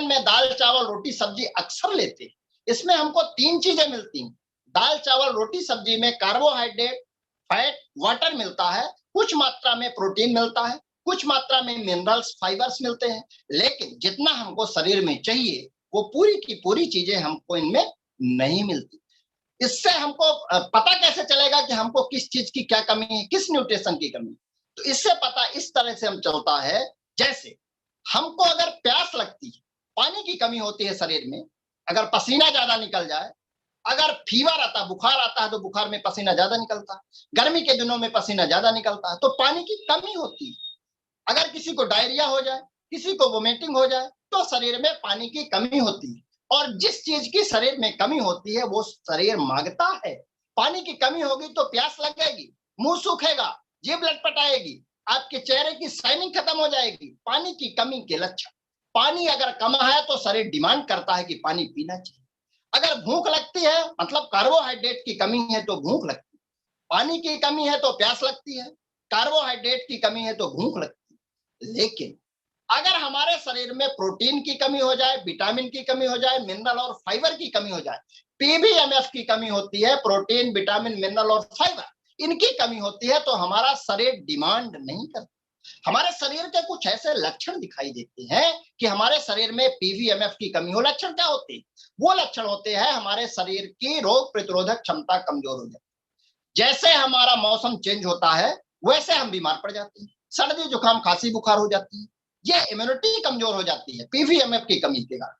में दाल, चावल, रोटी, सब्जी अक्सर लेते हैं। इसमें हमको 3 चीजें मिलती हैं। दाल, चावल, रोटी, सब्जी में कार्बोहाइड्रेट, फैट, वाटर मिलता है, कुछ मात्रा में प्रोटीन मिलता है, कुछ मात्रा में मिनरल्स, फाइबर्स मिलते हैं। लेकिन जितना हमको शरीर में चाहिए वो पूरी की पूरी चीजें हमको इनमें नहीं मिलती। इससे हमको पता कैसे चलेगा कि हमको किस चीज की क्या कमी है, किस न्यूट्रिशन की कमी है? तो इससे पता इस तरह से हम चलता है, जैसे हमको अगर प्यास लगती है, पानी की कमी होती है शरीर में, अगर पसीना ज्यादा निकल जाए, अगर फीवर आता है, बुखार आता है, तो बुखार में पसीना ज्यादा निकलता है, गर्मी के दिनों में पसीना ज्यादा निकलता है, तो पानी की कमी होती है। अगर किसी को डायरिया हो जाए, किसी को वोमिटिंग हो जाए, तो शरीर में पानी की कमी होती है। और जिस चीज की शरीर में कमी होती है वो शरीर मांगता है। पानी की कमी होगी तो प्यास लगेगी, मुंह सूखेगा, जीभ लटपटाएगी, आपके चेहरे की शाइनिंग खत्म हो जाएगी। पानी की कमी के लक्षण। पानी अगर कम है तो शरीर डिमांड करता है कि पानी पीना चाहिए। अगर भूख लगती है, मतलब कार्बोहाइड्रेट की कमी है तो भूख लगती है, पानी की कमी है तो प्यास लगती है, कार्बोहाइड्रेट की कमी है तो भूख लगती है। लेकिन अगर हमारे शरीर में प्रोटीन की कमी हो जाए, विटामिन की कमी हो जाए, मिनरल और फाइबर की कमी हो जाए, पीबीएमएफ की कमी होती है, प्रोटीन, विटामिन, मिनरल और फाइबर, इनकी कमी होती है, तो हमारा शरीर डिमांड नहीं करता। हमारे शरीर के कुछ ऐसे लक्षण दिखाई देते हैं कि हमारे शरीर में पीवीएमएफ की कमी हो। लक्षण क्या होते हैं? वो लक्षण होते हैं हमारे शरीर की रोग प्रतिरोधक क्षमता कमजोर हो जाती है। जैसे हमारा मौसम चेंज होता है वैसे हम बीमार पड़ जाते हैं, सर्दी जुकाम खांसी बुखार हो जाती है, ये इम्यूनिटी कमजोर हो जाती है पीवीएमएफ की कमी के कारण।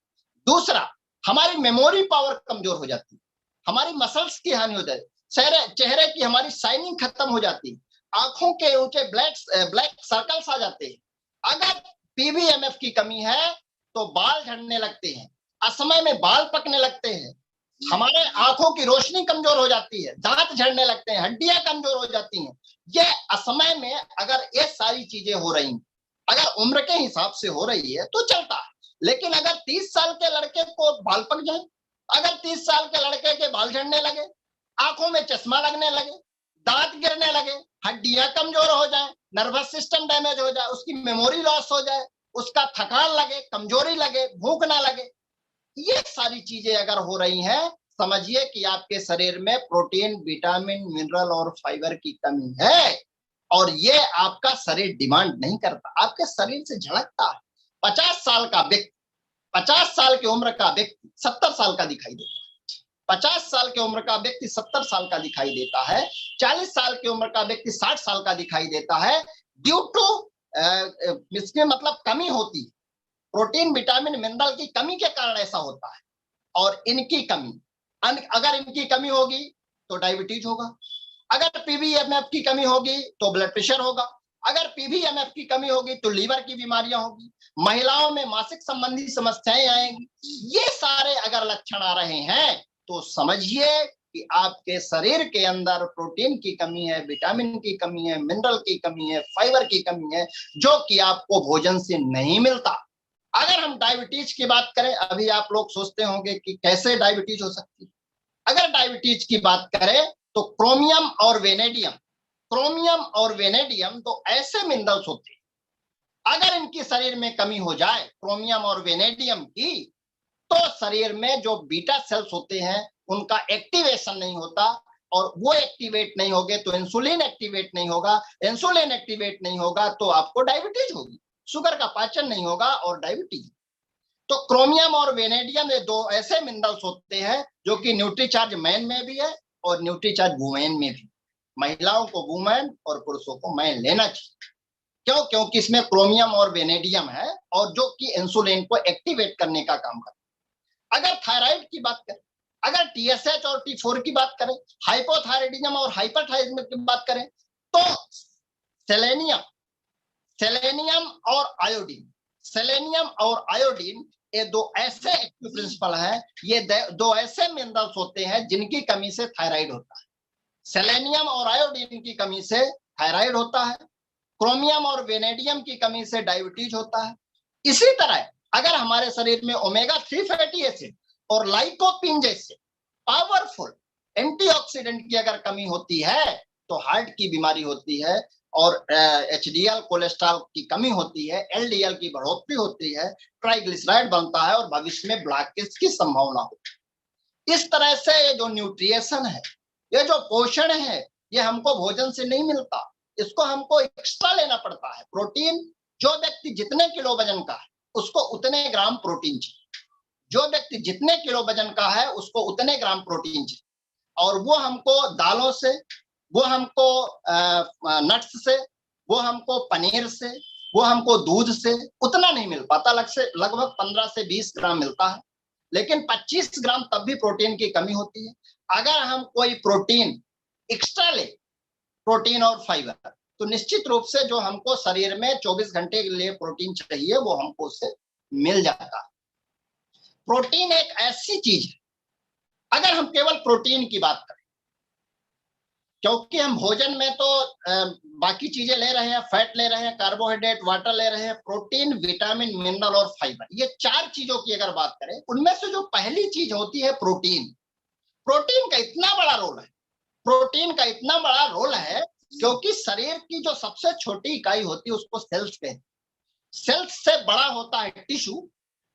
दूसरा, हमारी मेमोरी पावर कमजोर हो जाती है, हमारी मसल्स की हानि हो जाती है, चेहरे की हमारी शाइनिंग खत्म हो जाती है, आंखों के ऊंचे ब्लैक सर्कल्स आ जाते हैं। अगर पीवीएमएफ की कमी है तो बाल झड़ने लगते हैं, असमय में बाल पकने लगते हैं, हमारे आंखों की रोशनी कमजोर हो जाती है, दांत झड़ने लगते हैं, हड्डियां कमजोर हो जाती हैं। ये असमय में अगर ये सारी चीजें हो रही, अगर उम्र के हिसाब से हो रही है तो चलता है। लेकिन अगर 30 साल के लड़के को बाल पक जाए, अगर 30 साल के लड़के के बाल झड़ने लगे, आंखों में चश्मा लगने लगे, दांत गिरने लगे, हड्डियां कमजोर हो जाए, नर्वस सिस्टम डैमेज हो जाए, उसकी मेमोरी लॉस हो जाए, उसका थकान लगे, कमजोरी लगे, भूख ना लगे, ये सारी चीजें अगर हो रही हैं, समझिए कि आपके शरीर में प्रोटीन, विटामिन, मिनरल और फाइबर की कमी है। और ये आपका शरीर डिमांड नहीं करता, आपके शरीर से झलकता है। 50 साल का व्यक्ति, 50 साल की उम्र का व्यक्ति 70 साल का दिखाई देता है, 50 साल की उम्र का व्यक्ति 70 साल का दिखाई देता है, 40 साल की उम्र का व्यक्ति 60 साल का दिखाई देता है। ड्यू टू इसमें मतलब कमी होती है, प्रोटीन, विटामिन, मिनरल की कमी के कारण ऐसा होता है। और इनकी कमी, अगर इनकी कमी होगी तो डायबिटीज होगा, अगर पीवीएमएफ की कमी होगी तो ब्लड प्रेशर होगा, अगर पीवीएमएफ की कमी होगी तो लीवर की बीमारियां होगी, महिलाओं में मासिक संबंधी समस्याएं आएंगी। ये सारे अगर लक्षण आ रहे हैं तो समझिए कि आपके शरीर के अंदर प्रोटीन की कमी है, विटामिन की कमी है, मिनरल की कमी है, फाइबर की कमी है, जो कि आपको भोजन से नहीं मिलता। अगर हम डायबिटीज की बात करें, अभी आप लोग सोचते होंगे कि कैसे डायबिटीज हो सकती है। अगर डायबिटीज की बात करें तो क्रोमियम और वेनेडियम तो ऐसे मिनरल्स होते हैं, अगर इनकी शरीर में कमी हो जाए, क्रोमियम और वेनेडियम की, तो शरीर में जो बीटा सेल्स होते हैं उनका एक्टिवेशन नहीं होता, और वो एक्टिवेट नहीं होगे तो इंसुलिन एक्टिवेट नहीं होगा, इंसुलिन एक्टिवेट नहीं होगा तो आपको डायबिटीज होगी, शुगर का पाचन नहीं होगा और डायबिटीज। तो क्रोमियम और वेनेडियम ये दो ऐसे मिनरल्स होते हैं जो कि न्यूट्रीचार्ज मैन में भी है और न्यूट्रीचार्ज वुमेन में भी। महिलाओं को वुमेन और पुरुषों को मैन लेना चाहिए। क्यों? क्योंकि इसमें क्रोमियम और वेनेडियम है और जो कि इंसुलिन को एक्टिवेट करने का काम करता है। अगर थायराइड की बात करें, अगर टीएसएच और टी4 की बात करें, हाइपोथायराइडिज्म और हाइपरथायराइडिज्म की बात करें, तो सेलेनियम सेलेनियम और आयोडीन सेलेनियम और आयोडीन ये दो ऐसे एक्टिव प्रिंसिपल है, ये दो ऐसे मिनरल्स होते हैं जिनकी कमी से थायराइड होता है। सेलेनियम और आयोडीन की कमी से थायराइड होता है, क्रोमियम और वेनेडियम की कमी से डायबिटीज होता है। इसी तरह अगर हमारे शरीर में ओमेगा 3 फैटी एसिड और लाइकोपिन जैसे पावरफुल एंटीऑक्सीडेंट की अगर कमी होती है तो हार्ट की बीमारी होती है, और एचडीएल कोलेस्ट्रॉल की कमी होती है, एलडीएल की बढ़ोतरी होती है, ट्राइग्लिसराइड बनता है और भविष्य में ब्लॉकेज की संभावना होती है। इस तरह से ये जो न्यूट्रिएशन है, ये जो पोषण है, ये हमको भोजन से नहीं मिलता, इसको हमको एक्स्ट्रा लेना पड़ता है। प्रोटीन, जो व्यक्ति जितने किलो वजन का है उसको उतने ग्राम प्रोटीन चाहिए, जो व्यक्ति जितने किलो वजन का है उसको उतने ग्राम प्रोटीन चाहिए, और वो हमको दालों से, वो हमको नट्स से, वो हमको पनीर से, वो हमको दूध से उतना नहीं मिल पाता। लगभग 15 से 20 ग्राम मिलता है, लेकिन 25 ग्राम तब भी प्रोटीन की कमी होती है। अगर हम कोई प्रोटीन एक्स्ट्रा ले, प्रोटीन और फाइबर, तो निश्चित रूप से जो हमको शरीर में 24 घंटे के लिए प्रोटीन चाहिए वो हमको उससे मिल जाता है। प्रोटीन एक ऐसी चीज है, अगर हम केवल प्रोटीन की बात करें, क्योंकि हम भोजन में तो बाकी चीजें ले रहे हैं, फैट ले रहे हैं, कार्बोहाइड्रेट, वाटर ले रहे हैं, प्रोटीन, विटामिन, मिनरल और फाइबर, ये 4 चीजों की अगर बात करें, उनमें से जो पहली चीज होती है प्रोटीन, प्रोटीन का इतना बड़ा रोल है, प्रोटीन का इतना बड़ा रोल है क्योंकि शरीर की जो सबसे छोटी इकाई होती है उसको सेल्स कहते हैं। सेल्स से बड़ा होता है टिश्यू,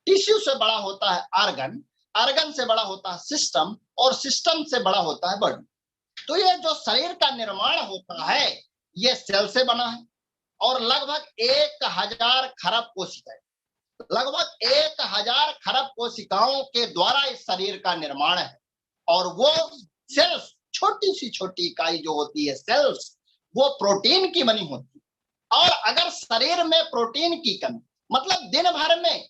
टिश्यू से बड़ा होता है आर्गन, आर्गन से बड़ा होता है सिस्टम, और सिस्टम से बड़ा होता है बॉडी। तो ये जो शरीर का निर्माण होता है ये सेल से बना है, और लगभग 1000 खरब कोशिकाएं, लगभग 1000 खरब कोशिकाओं के द्वारा इस शरीर का निर्माण है। और वो सेल्स, छोटी सी छोटी इकाई जो होती है सेल्स, वो प्रोटीन की बनी होती है। और अगर शरीर में प्रोटीन की कमी, मतलब दिन भर में,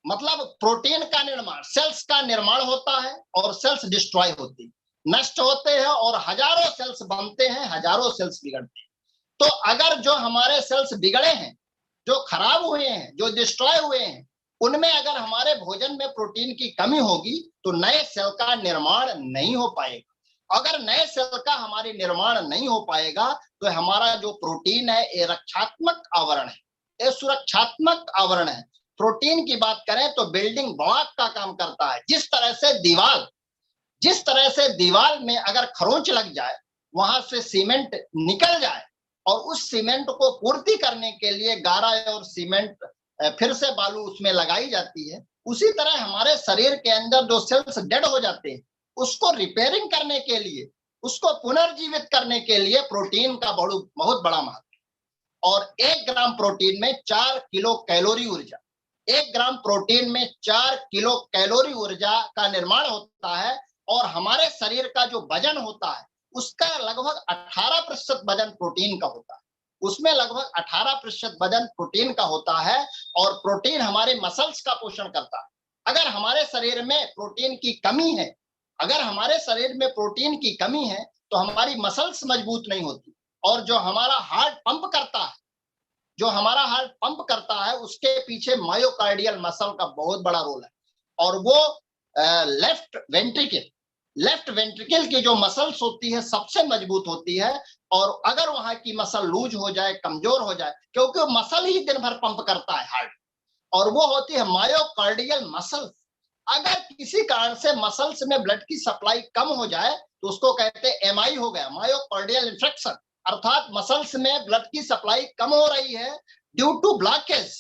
मतलब प्रोटीन का निर्माण, सेल्स का निर्माण होता है और सेल्स डिस्ट्रॉय होती है, नष्ट होते हैं, और हजारों सेल्स बनते हैं, हजारों सेल्स बिगड़ते हैं। तो अगर जो हमारे सेल्स बिगड़े हैं, जो खराब हुए हैं, जो डिस्ट्रॉय हुए हैं, उनमें अगर हमारे भोजन में प्रोटीन की कमी होगी तो नए सेल का निर्माण नहीं हो पाएगा। अगर नए सेल का हमारे निर्माण नहीं हो पाएगा तो हमारा जो प्रोटीन है ये रक्षात्मक आवरण है, ये सुरक्षात्मक आवरण है। प्रोटीन की बात करें तो बिल्डिंग ब्लॉक का काम करता है। जिस तरह से दीवार में अगर खरोंच लग जाए, वहां से सीमेंट निकल जाए और उस सीमेंट को पूर्ति करने के लिए गारा और सीमेंट फिर से बालू उसमें लगाई जाती है, उसी तरह हमारे शरीर के अंदर जो सेल्स डेड हो जाते हैं उसको रिपेयरिंग करने के लिए, उसको पुनर्जीवित करने के लिए प्रोटीन का बहुत बड़ा महत्व है। और 1 ग्राम प्रोटीन में 4 किलो कैलोरी ऊर्जा, 1 ग्राम प्रोटीन में 4 किलो कैलोरी ऊर्जा का निर्माण होता है। और हमारे शरीर का जो वजन होता है उसका लगभग 18% वजन प्रोटीन का होता है, उसमें लगभग 18% वजन प्रोटीन का होता है। और प्रोटीन हमारे मसल्स का पोषण करता है। अगर हमारे शरीर में प्रोटीन की कमी है, अगर हमारे शरीर में प्रोटीन की कमी है तो हमारी मसल्स मजबूत नहीं होती, और जो हमारा हार्ट पंप करता है, जो हमारा हार्ट पंप करता है उसके पीछे मायोकार्डियल मसल का बहुत बड़ा रोल है। और वो लेफ्ट वेंट्रिकल की जो मसल्स होती है सबसे मजबूत होती है। और अगर वहां की मसल लूज हो जाए, कमजोर हो जाए, क्योंकि मसल ही दिन भर पंप करता है हार्ट, और वो होती है मायोकार्डियल मसल। अगर किसी कारण से मसल्स में ब्लड की सप्लाई कम हो जाए तो उसको कहते हैं एमआई हो गया, मायोकार्डियल इंफ्रेक्शन, अर्थात मसल्स में ब्लड की सप्लाई कम हो रही है due to blockage,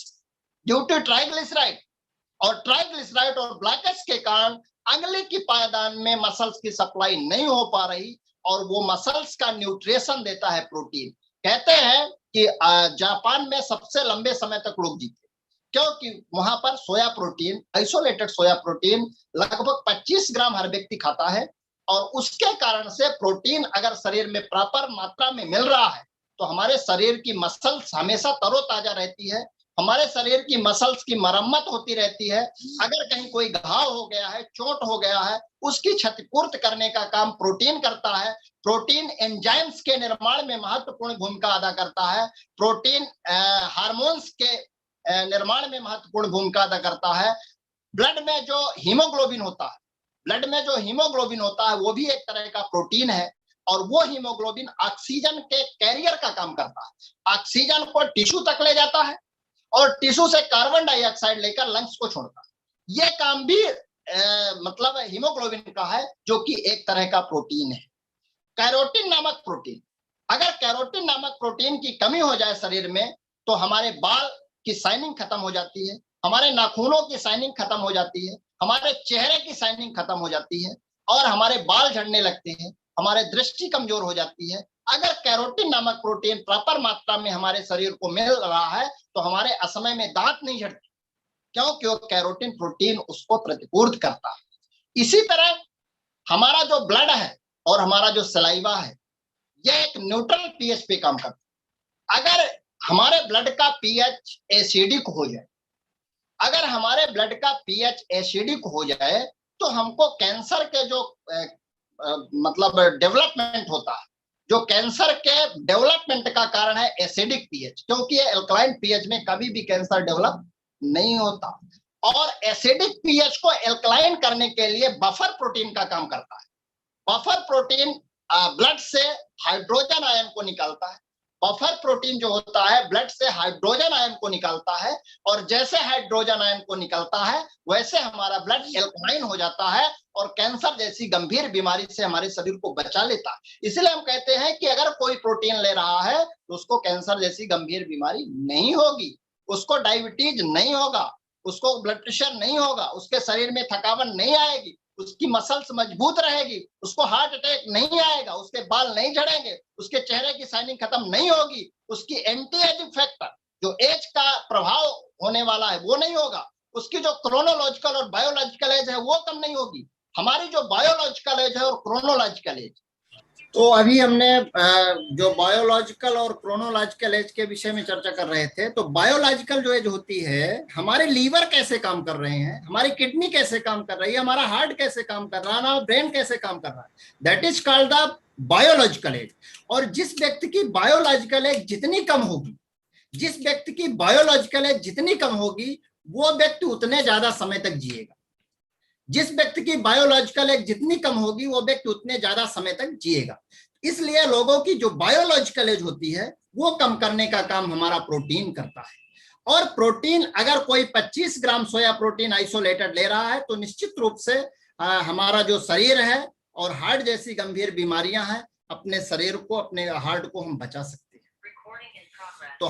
due to triglyceride. और ट्राइग्लिसराइड और ब्लॉकेज के कारण अंगुली की पायदान में मसल्स की सप्लाई नहीं हो पा रही, और वो मसल्स का न्यूट्रिशन देता है प्रोटीन। कहते हैं कि जापान में सबसे लंबे समय तक लोग जीते, क्योंकि वहां पर soya protein, isolated soya protein लगभग 25 ग्राम हर व्यक्ति खाता है, और उसके कारण से प्रोटीन अगर शरीर में प्रॉपर मात्रा में मिल रहा है तो हमारे शरीर की मसल्स हमेशा तरोताजा रहती है, हमारे शरीर की मसल्स की मरम्मत होती रहती है। अगर कहीं कोई घाव हो गया है, चोट हो गया है, उसकी क्षतिपूर्ति करने का काम प्रोटीन करता है। प्रोटीन एंजाइम्स के निर्माण में महत्वपूर्ण भूमिका अदा करता है। प्रोटीन हार्मोन्स के निर्माण में महत्वपूर्ण भूमिका अदा करता है। ब्लड में जो हीमोग्लोबिन होता है, ब्लड में जो हीमोग्लोबिन होता है वो भी एक तरह का प्रोटीन है, और वो हीमोग्लोबिन ऑक्सीजन के कैरियर का काम करता है। ऑक्सीजन को टिश्यू तक ले जाता है और टिश्यू से कार्बन डाइऑक्साइड लेकर लंग्स को छोड़ता है। ये काम भी मतलब हीमोग्लोबिन का है, जो कि एक तरह का प्रोटीन है। कैरोटीन नामक प्रोटीन, अगर कैरोटीन नामक प्रोटीन की कमी हो जाए शरीर में तो हमारे बाल की शाइनिंग खत्म हो जाती है, हमारे नाखूनों की शाइनिंग खत्म हो जाती है, हमारे चेहरे की शाइनिंग खत्म हो जाती है, और हमारे बाल झड़ने लगते हैं, हमारे दृष्टि कमजोर हो जाती है। अगर कैरोटीन नामक प्रोटीन प्रॉपर मात्रा में हमारे शरीर को मिल रहा है तो हमारे असमय में दांत नहीं झड़ते, क्योंकि कैरोटीन प्रोटीन उसको प्रतिपूर्ति करता है। इसी तरह हमारा जो ब्लड है और हमारा जो सलाइवा है, यह एक न्यूट्रल पीएच पे काम करता है। अगर हमारे ब्लड का पीएच एसिडिक हो जाए, अगर हमारे ब्लड का पीएच एसिडिक हो जाए तो हमको कैंसर के जो मतलब डेवलपमेंट होता है, जो कैंसर के डेवलपमेंट का कारण है एसिडिक पीएच, क्योंकि एल्कलाइन पीएच में कभी भी कैंसर डेवलप नहीं होता। और एसिडिक पीएच को एल्कलाइन करने के लिए बफर प्रोटीन का काम करता है। बफर प्रोटीन ब्लड से हाइड्रोजन आयन को निकालता है। बफर प्रोटीन जो होता है ब्लड से हाइड्रोजन आयन को निकालता है, और जैसे हाइड्रोजन आयन को निकालता है वैसे हमारा ब्लड एल्कलाइन हो जाता है और कैंसर जैसी गंभीर बीमारी से हमारे शरीर को बचा लेता है। इसलिए हम कहते हैं कि अगर कोई प्रोटीन ले रहा है तो उसको कैंसर जैसी गंभीर बीमारी नहीं होगी, उसको डायबिटीज नहीं होगा, उसको ब्लड प्रेशर नहीं होगा, उसके शरीर में थकावट नहीं आएगी, उसकी मसल्स मजबूत रहेगी, उसको हार्ट अटैक नहीं आएगा, उसके बाल नहीं झड़ेंगे, उसके चेहरे की शाइनिंग खत्म नहीं होगी, उसकी एंटी एजिंग फैक्टर जो एज का प्रभाव होने वाला है वो नहीं होगा, उसकी जो क्रोनोलॉजिकल और बायोलॉजिकल एज है वो कम नहीं होगी। हमारी जो बायोलॉजिकल एज है और क्रोनोलॉजिकल एज, तो अभी हमने जो बायोलॉजिकल और क्रोनोलॉजिकल एज के विषय में चर्चा कर रहे थे। तो बायोलॉजिकल जो एज होती है, हमारे लीवर कैसे काम कर रहे हैं, हमारी किडनी कैसे काम कर रही है, हमारा हार्ट कैसे काम कर रहा है, हमारा ब्रेन कैसे काम कर रहा है, that is called the biological age. और जिस व्यक्ति की बायोलॉजिकल एज जितनी कम होगी, जिस व्यक्ति की बायोलॉजिकल एज जितनी कम होगी, वो व्यक्ति उतने ज्यादा समय तक जिएगा। जिस व्यक्ति की बायोलॉजिकल एज जितनी कम होगी वो व्यक्ति उतने ज्यादा समय तक जिएगा। इसलिए लोगों की जो बायोलॉजिकल एज होती है वो कम करने का काम हमारा प्रोटीन करता है। और प्रोटीन अगर कोई 25 ग्राम सोया प्रोटीन आइसोलेटेड ले रहा है तो निश्चित रूप से हमारा जो शरीर है और हार्ट जैसी गंभीर बीमारियां हैं, अपने शरीर को, अपने हार्ट को हम बचा सकते हैं। तो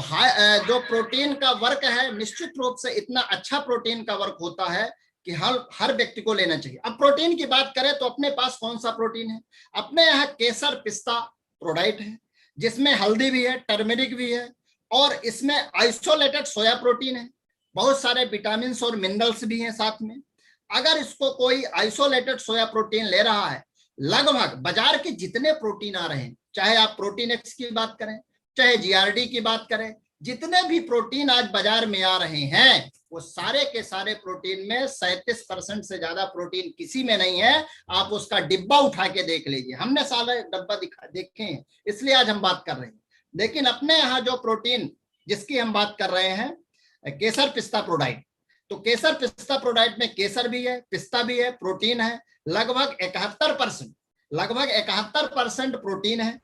जो प्रोटीन का वर्क है, निश्चित रूप से इतना अच्छा प्रोटीन का वर्क होता है कि हर व्यक्ति को लेना चाहिए। अब प्रोटीन की बात करें तो अपने पास कौन सा प्रोटीन है? अपने यहाँ केसर पिस्ता प्रोडाइट है, जिसमें हल्दी भी है, टर्मेरिक भी है, और इसमें आइसोलेटेड सोया प्रोटीन है, बहुत सारे विटामिन और मिनरल्स भी हैं साथ में। अगर इसको कोई आइसोलेटेड सोया प्रोटीन ले रहा है, लगभग बाजार के जितने प्रोटीन आ रहे हैं, चाहे आप प्रोटीन एक्स की बात करें, चाहे जीआरडी की बात करें, जितने भी प्रोटीन आज बाजार में आ रहे हैं वो सारे के सारे प्रोटीन में 37% से ज्यादा प्रोटीन किसी में नहीं है। आप उसका डिब्बा उठा के देख लीजिए, हमने सारे डब्बा देखे हैं, इसलिए आज हम बात कर रहे हैं। लेकिन अपने यहाँ जो प्रोटीन जिसकी हम बात कर रहे हैं, केसर पिस्ता प्रोडाइट, तो केसर पिस्ता प्रोडाइट में केसर भी है, पिस्ता भी है, प्रोटीन है, लगभग 71% प्रोटीन है,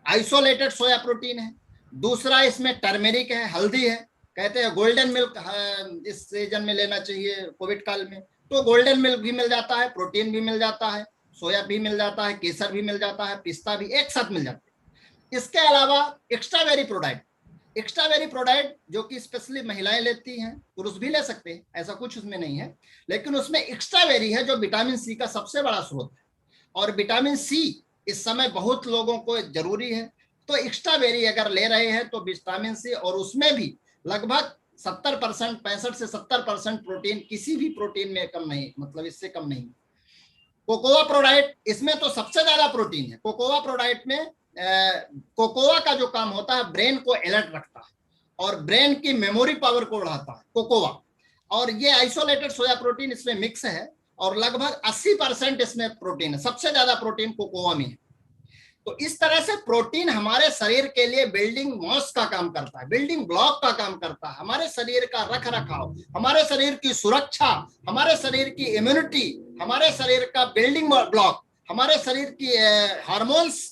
आइसोलेटेड सोया प्रोटीन है। दूसरा इसमें टर्मेरिक है, हल्दी है, कहते हैं गोल्डन मिल्क इस सीजन में लेना चाहिए कोविड काल में, तो गोल्डन मिल्क भी मिल जाता है, प्रोटीन भी मिल जाता है, सोया भी मिल जाता है, केसर भी मिल जाता है, पिस्ता भी एक साथ मिल जाते हैं। इसके अलावा एक्स्ट्राबेरी प्रोडाक्ट जो कि स्पेशली महिलाएं लेती हैं, पुरुष भी ले सकते हैं, ऐसा कुछ उसमें नहीं है, लेकिन उसमें एक्स्ट्राबेरी है जो विटामिन सी का सबसे बड़ा स्रोत है, और विटामिन सी इस समय बहुत लोगों को जरूरी है। तो एक्स्ट्राबेरी अगर ले रहे हैं तो विटामिन सी, और उसमें भी लगभग 70%, 65 से 70% प्रोटीन किसी भी प्रोटीन में कम नहीं, मतलब इससे कम नहीं। कोकोआ प्रोडाइट, इसमें तो सबसे ज्यादा प्रोटीन है। कोकोआ प्रोडाइट में कोकोआ का जो काम होता है ब्रेन को अलर्ट रखता है और ब्रेन की मेमोरी पावर को बढ़ाता है कोकोआ। और ये आइसोलेटेड सोया प्रोटीन इसमें मिक्स है और लगभग 80% इसमें प्रोटीन है, सबसे ज्यादा प्रोटीन कोकोआ में है। तो इस तरह से प्रोटीन हमारे शरीर के लिए बिल्डिंग मॉस का काम करता है, बिल्डिंग ब्लॉक का काम करता है, हमारे शरीर का रख रखाव, हमारे शरीर की सुरक्षा, हमारे शरीर की इम्यूनिटी, हमारे शरीर का बिल्डिंग ब्लॉक, हमारे शरीर की हार्मोन्स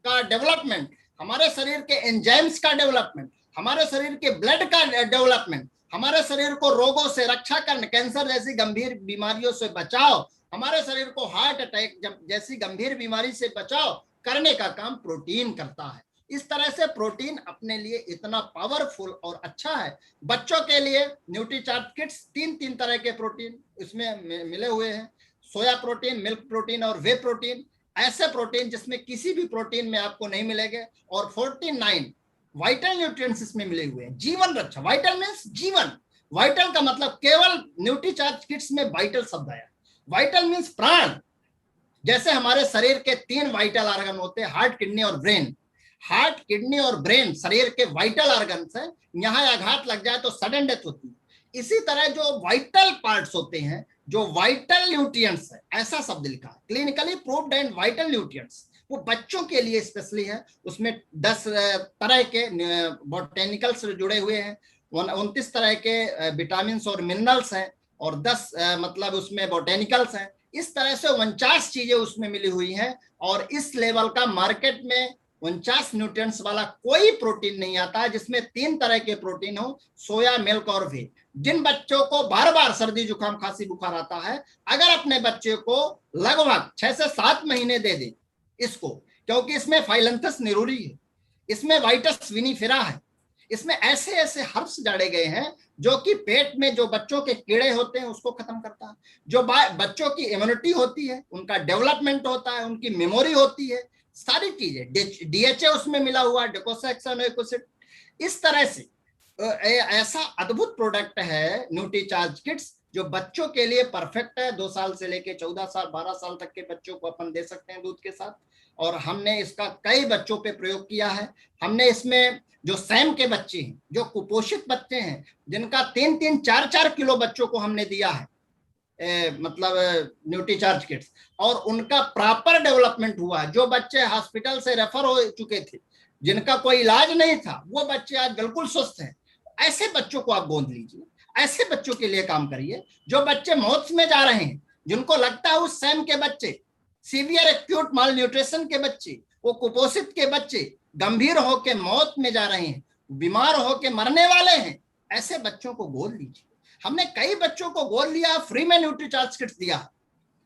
का डेवलपमेंट, हमारे शरीर के एंजाइम्स का डेवलपमेंट, हमारे शरीर के ब्लड का डेवलपमेंट, हमारे शरीर को रोगों से रक्षा करने, कैंसर जैसी गंभीर बीमारियों से बचाव, हमारे शरीर को हार्ट अटैक जैसी गंभीर बीमारी से बचाव करने का काम प्रोटीन करता है। इस तरह से प्रोटीन अपने लिए इतना पावरफुल और अच्छा है। बच्चों के लिए न्यूट्रीचार्ज किट्स 3 तरह के प्रोटीन इसमें मिले हुए हैं, सोया प्रोटीन, मिल्क प्रोटीन और वे प्रोटीन। ऐसे प्रोटीन जिसमें किसी भी प्रोटीन में आपको नहीं मिलेंगे। और 49 वाइटल न्यूट्रिएंट्स इसमें मिले हुए हैं, जीवन रक्षा। वाइटल मीन्स जीवन, वाइटल का मतलब केवल न्यूट्रीचार्ज किट्स में वाइटल शब्द आया। वाइटल मीन्स प्राण। जैसे हमारे शरीर के 3 वाइटल ऑर्गन होते हैं, हार्ट, किडनी और ब्रेन। हार्ट, किडनी और ब्रेन शरीर के वाइटल ऑर्गन है, यहाँ आघात लग जाए तो सडन डेथ होती है। इसी तरह जो वाइटल पार्ट्स होते हैं, जो वाइटल न्यूट्रिएंट्स है, ऐसा शब्द लिखा है, clinically proved and vital nutrients, वो बच्चों के लिए स्पेशली है। उसमें 10 तरह के बोटेनिकल्स जुड़े हुए हैं, 29 तरह के विटामिन और मिनरल्स हैं और 10 मतलब उसमें बोटेनिकल्स हैं। इस तरह से 49 चीजें उसमें मिली हुई हैं। और इस लेवल का मार्केट में 49 न्यूट्रिएंट्स वाला कोई प्रोटीन नहीं आता है जिसमें 3 तरह के प्रोटीन हो, सोया, मिल्क और वे। जिन बच्चों को बार बार सर्दी, जुकाम, खांसी, बुखार आता है, अगर अपने बच्चे को लगभग 6 से 7 महीने दे दें इसको, क्योंकि इसमें फाइलंथस निरूरी है, इसमें वाइटस विनिफेरा है, इसमें ऐसे ऐसे हर्ब्स डाले गए हैं जो कि पेट में जो बच्चों के कीड़े होते हैं उसको खत्म करता है, जो बच्चों की इम्यूनिटी होती है, उनका डेवलपमेंट होता है, उनकी मेमोरी होती है, सारी चीजें। डीएचए उसमें मिला हुआ, डेकोसाहेक्सानोइक। इस तरह से ऐसा अद्भुत प्रोडक्ट है न्यूट्रीचार्ज किट्स, जो बच्चों के लिए परफेक्ट है। 2 साल से लेके 14 साल, 12 साल तक के बच्चों को अपन दे सकते हैं दूध के साथ। और हमने इसका कई बच्चों पे प्रयोग किया है। हमने इसमें जो सैम के बच्चे हैं, जो कुपोषित बच्चे हैं, जिनका 3-3, 4-4 किलो बच्चों को हमने दिया है मतलब न्यूट्रीचार्ज किट्स, और उनका प्रॉपर डेवलपमेंट हुआ। जो बच्चे हॉस्पिटल से रेफर हो चुके थे, जिनका कोई इलाज नहीं था, वो बच्चे आज बिल्कुल स्वस्थ हैं। ऐसे बच्चों को आप गोद लीजिए, ऐसे बच्चों के लिए काम करिए। जो बच्चे मौत में जा रहे हैं, जिनको लगता है उस सैम के बच्चे, सीवियर एक्यूट माल न्यूट्रिशन के बच्चे, वो कुपोषित के बच्चे गंभीर होकर मौत में जा रहे हैं, बीमार होकर मरने वाले हैं, ऐसे बच्चों को गोद लीजिए। हमने कई बच्चों को गोद लिया, फ्री में न्यूट्रीचार्ज किट्स दिया,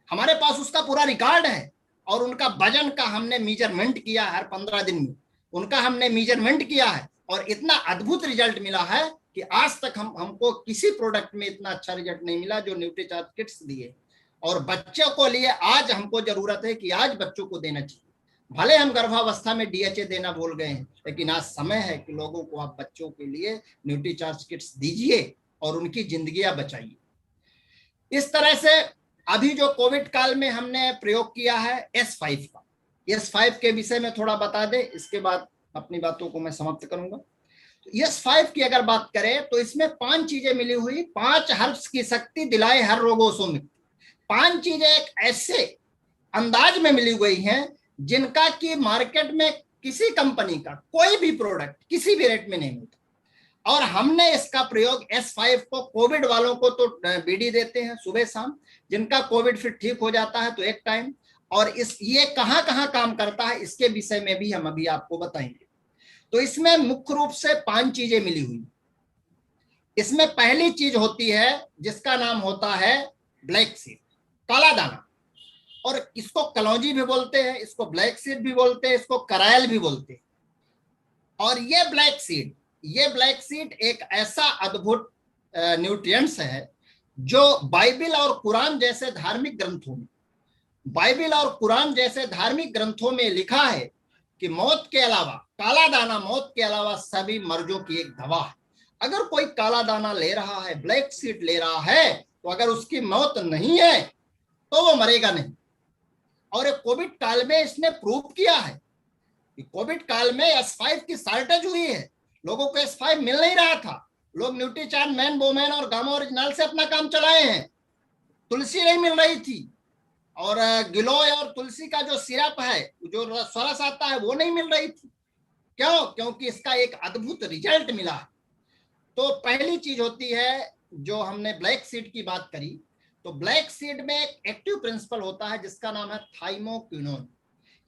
हमारे पास उसका पूरा रिकॉर्ड है। और उनका वजन का हमने मेजरमेंट किया हर 15 दिन में, उनका हमने मेजरमेंट किया है और इतना अद्भुत रिजल्ट मिला है कि आज तक हमको किसी प्रोडक्ट में इतना अच्छा रिजल्ट नहीं मिला जो न्यूट्रीचार्ज किट्स दिए। और बच्चों को लिए आज हमको जरूरत है कि आज बच्चों को देना चाहिए। भले हम गर्भावस्था में डीएचए देना भूल गए हैं, लेकिन आज समय है कि लोगों को आप बच्चों के लिए न्यूट्रीचार्ज किट्स दीजिए और उनकी जिंदगियां बचाइए। इस तरह से अभी जो कोविड काल में हमने प्रयोग किया है S5 का, S5 के विषय में थोड़ा बता दे, इसके बाद अपनी बातों को मैं समाप्त करूंगा। तो S5 की अगर बात करें तो इसमें 5 चीजें मिली हुई, 5 हर्ब्स की शक्ति दिलाए हर रोगों से मुक्ति। 5 चीजें एक ऐसे अंदाज में मिली हुई हैं जिनका कि मार्केट में किसी कंपनी का कोई भी प्रोडक्ट किसी भी रेट में नहीं मिलता। और हमने इसका प्रयोग S5 को कोविड वालों को तो बीडी देते हैं सुबह शाम, जिनका कोविड फिर ठीक हो जाता है तो एक टाइम। और ये कहां कहां काम करता है इसके विषय में भी हम अभी आपको बताएंगे। तो इसमें मुख्य रूप से 5 चीजें मिली हुई। इसमें पहली चीज होती है जिसका नाम होता है ब्लैक सीड, काला दाना, और इसको कलौंजी भी बोलते हैं, इसको ब्लैक सीड भी बोलते हैं, इसको करायल भी बोलते हैं। और ये ब्लैक सीड एक ऐसा अद्भुत न्यूट्रिएंट्स है जो बाइबिल और कुरान जैसे धार्मिक ग्रंथों में लिखा है कि मौत के अलावा, काला दाना मौत के अलावा सभी मर्जों की एक दवा है। अगर कोई काला दाना ले रहा है, ब्लैक सीड ले रहा है, तो अगर उसकी मौत नहीं है तो वो मरेगा नहीं। और कोविड काल में इसने प्रूव किया है कि कोविड काल में S5 की शॉर्टेज हुई है, लोगों को S5 मिल नहीं रहा था, लोग न्यूट्रीचार्ज, मैन बोमेन और गामा ओरिजिनल से अपना काम चलाए हैं, तुलसी नहीं मिल रही थी, और गिलोय और तुलसी का जो सिरप है, जो सरस आता है, वो नहीं मिल रही थी। क्यों? क्योंकि इसका एक अद्भुत रिजल्ट मिला। तो पहली चीज होती है, जो हमने ब्लैक सीड की बात करी, तो ब्लैक सीड में एक एक्टिव प्रिंसिपल होता है जिसका नाम है थाइमोक्विनोन।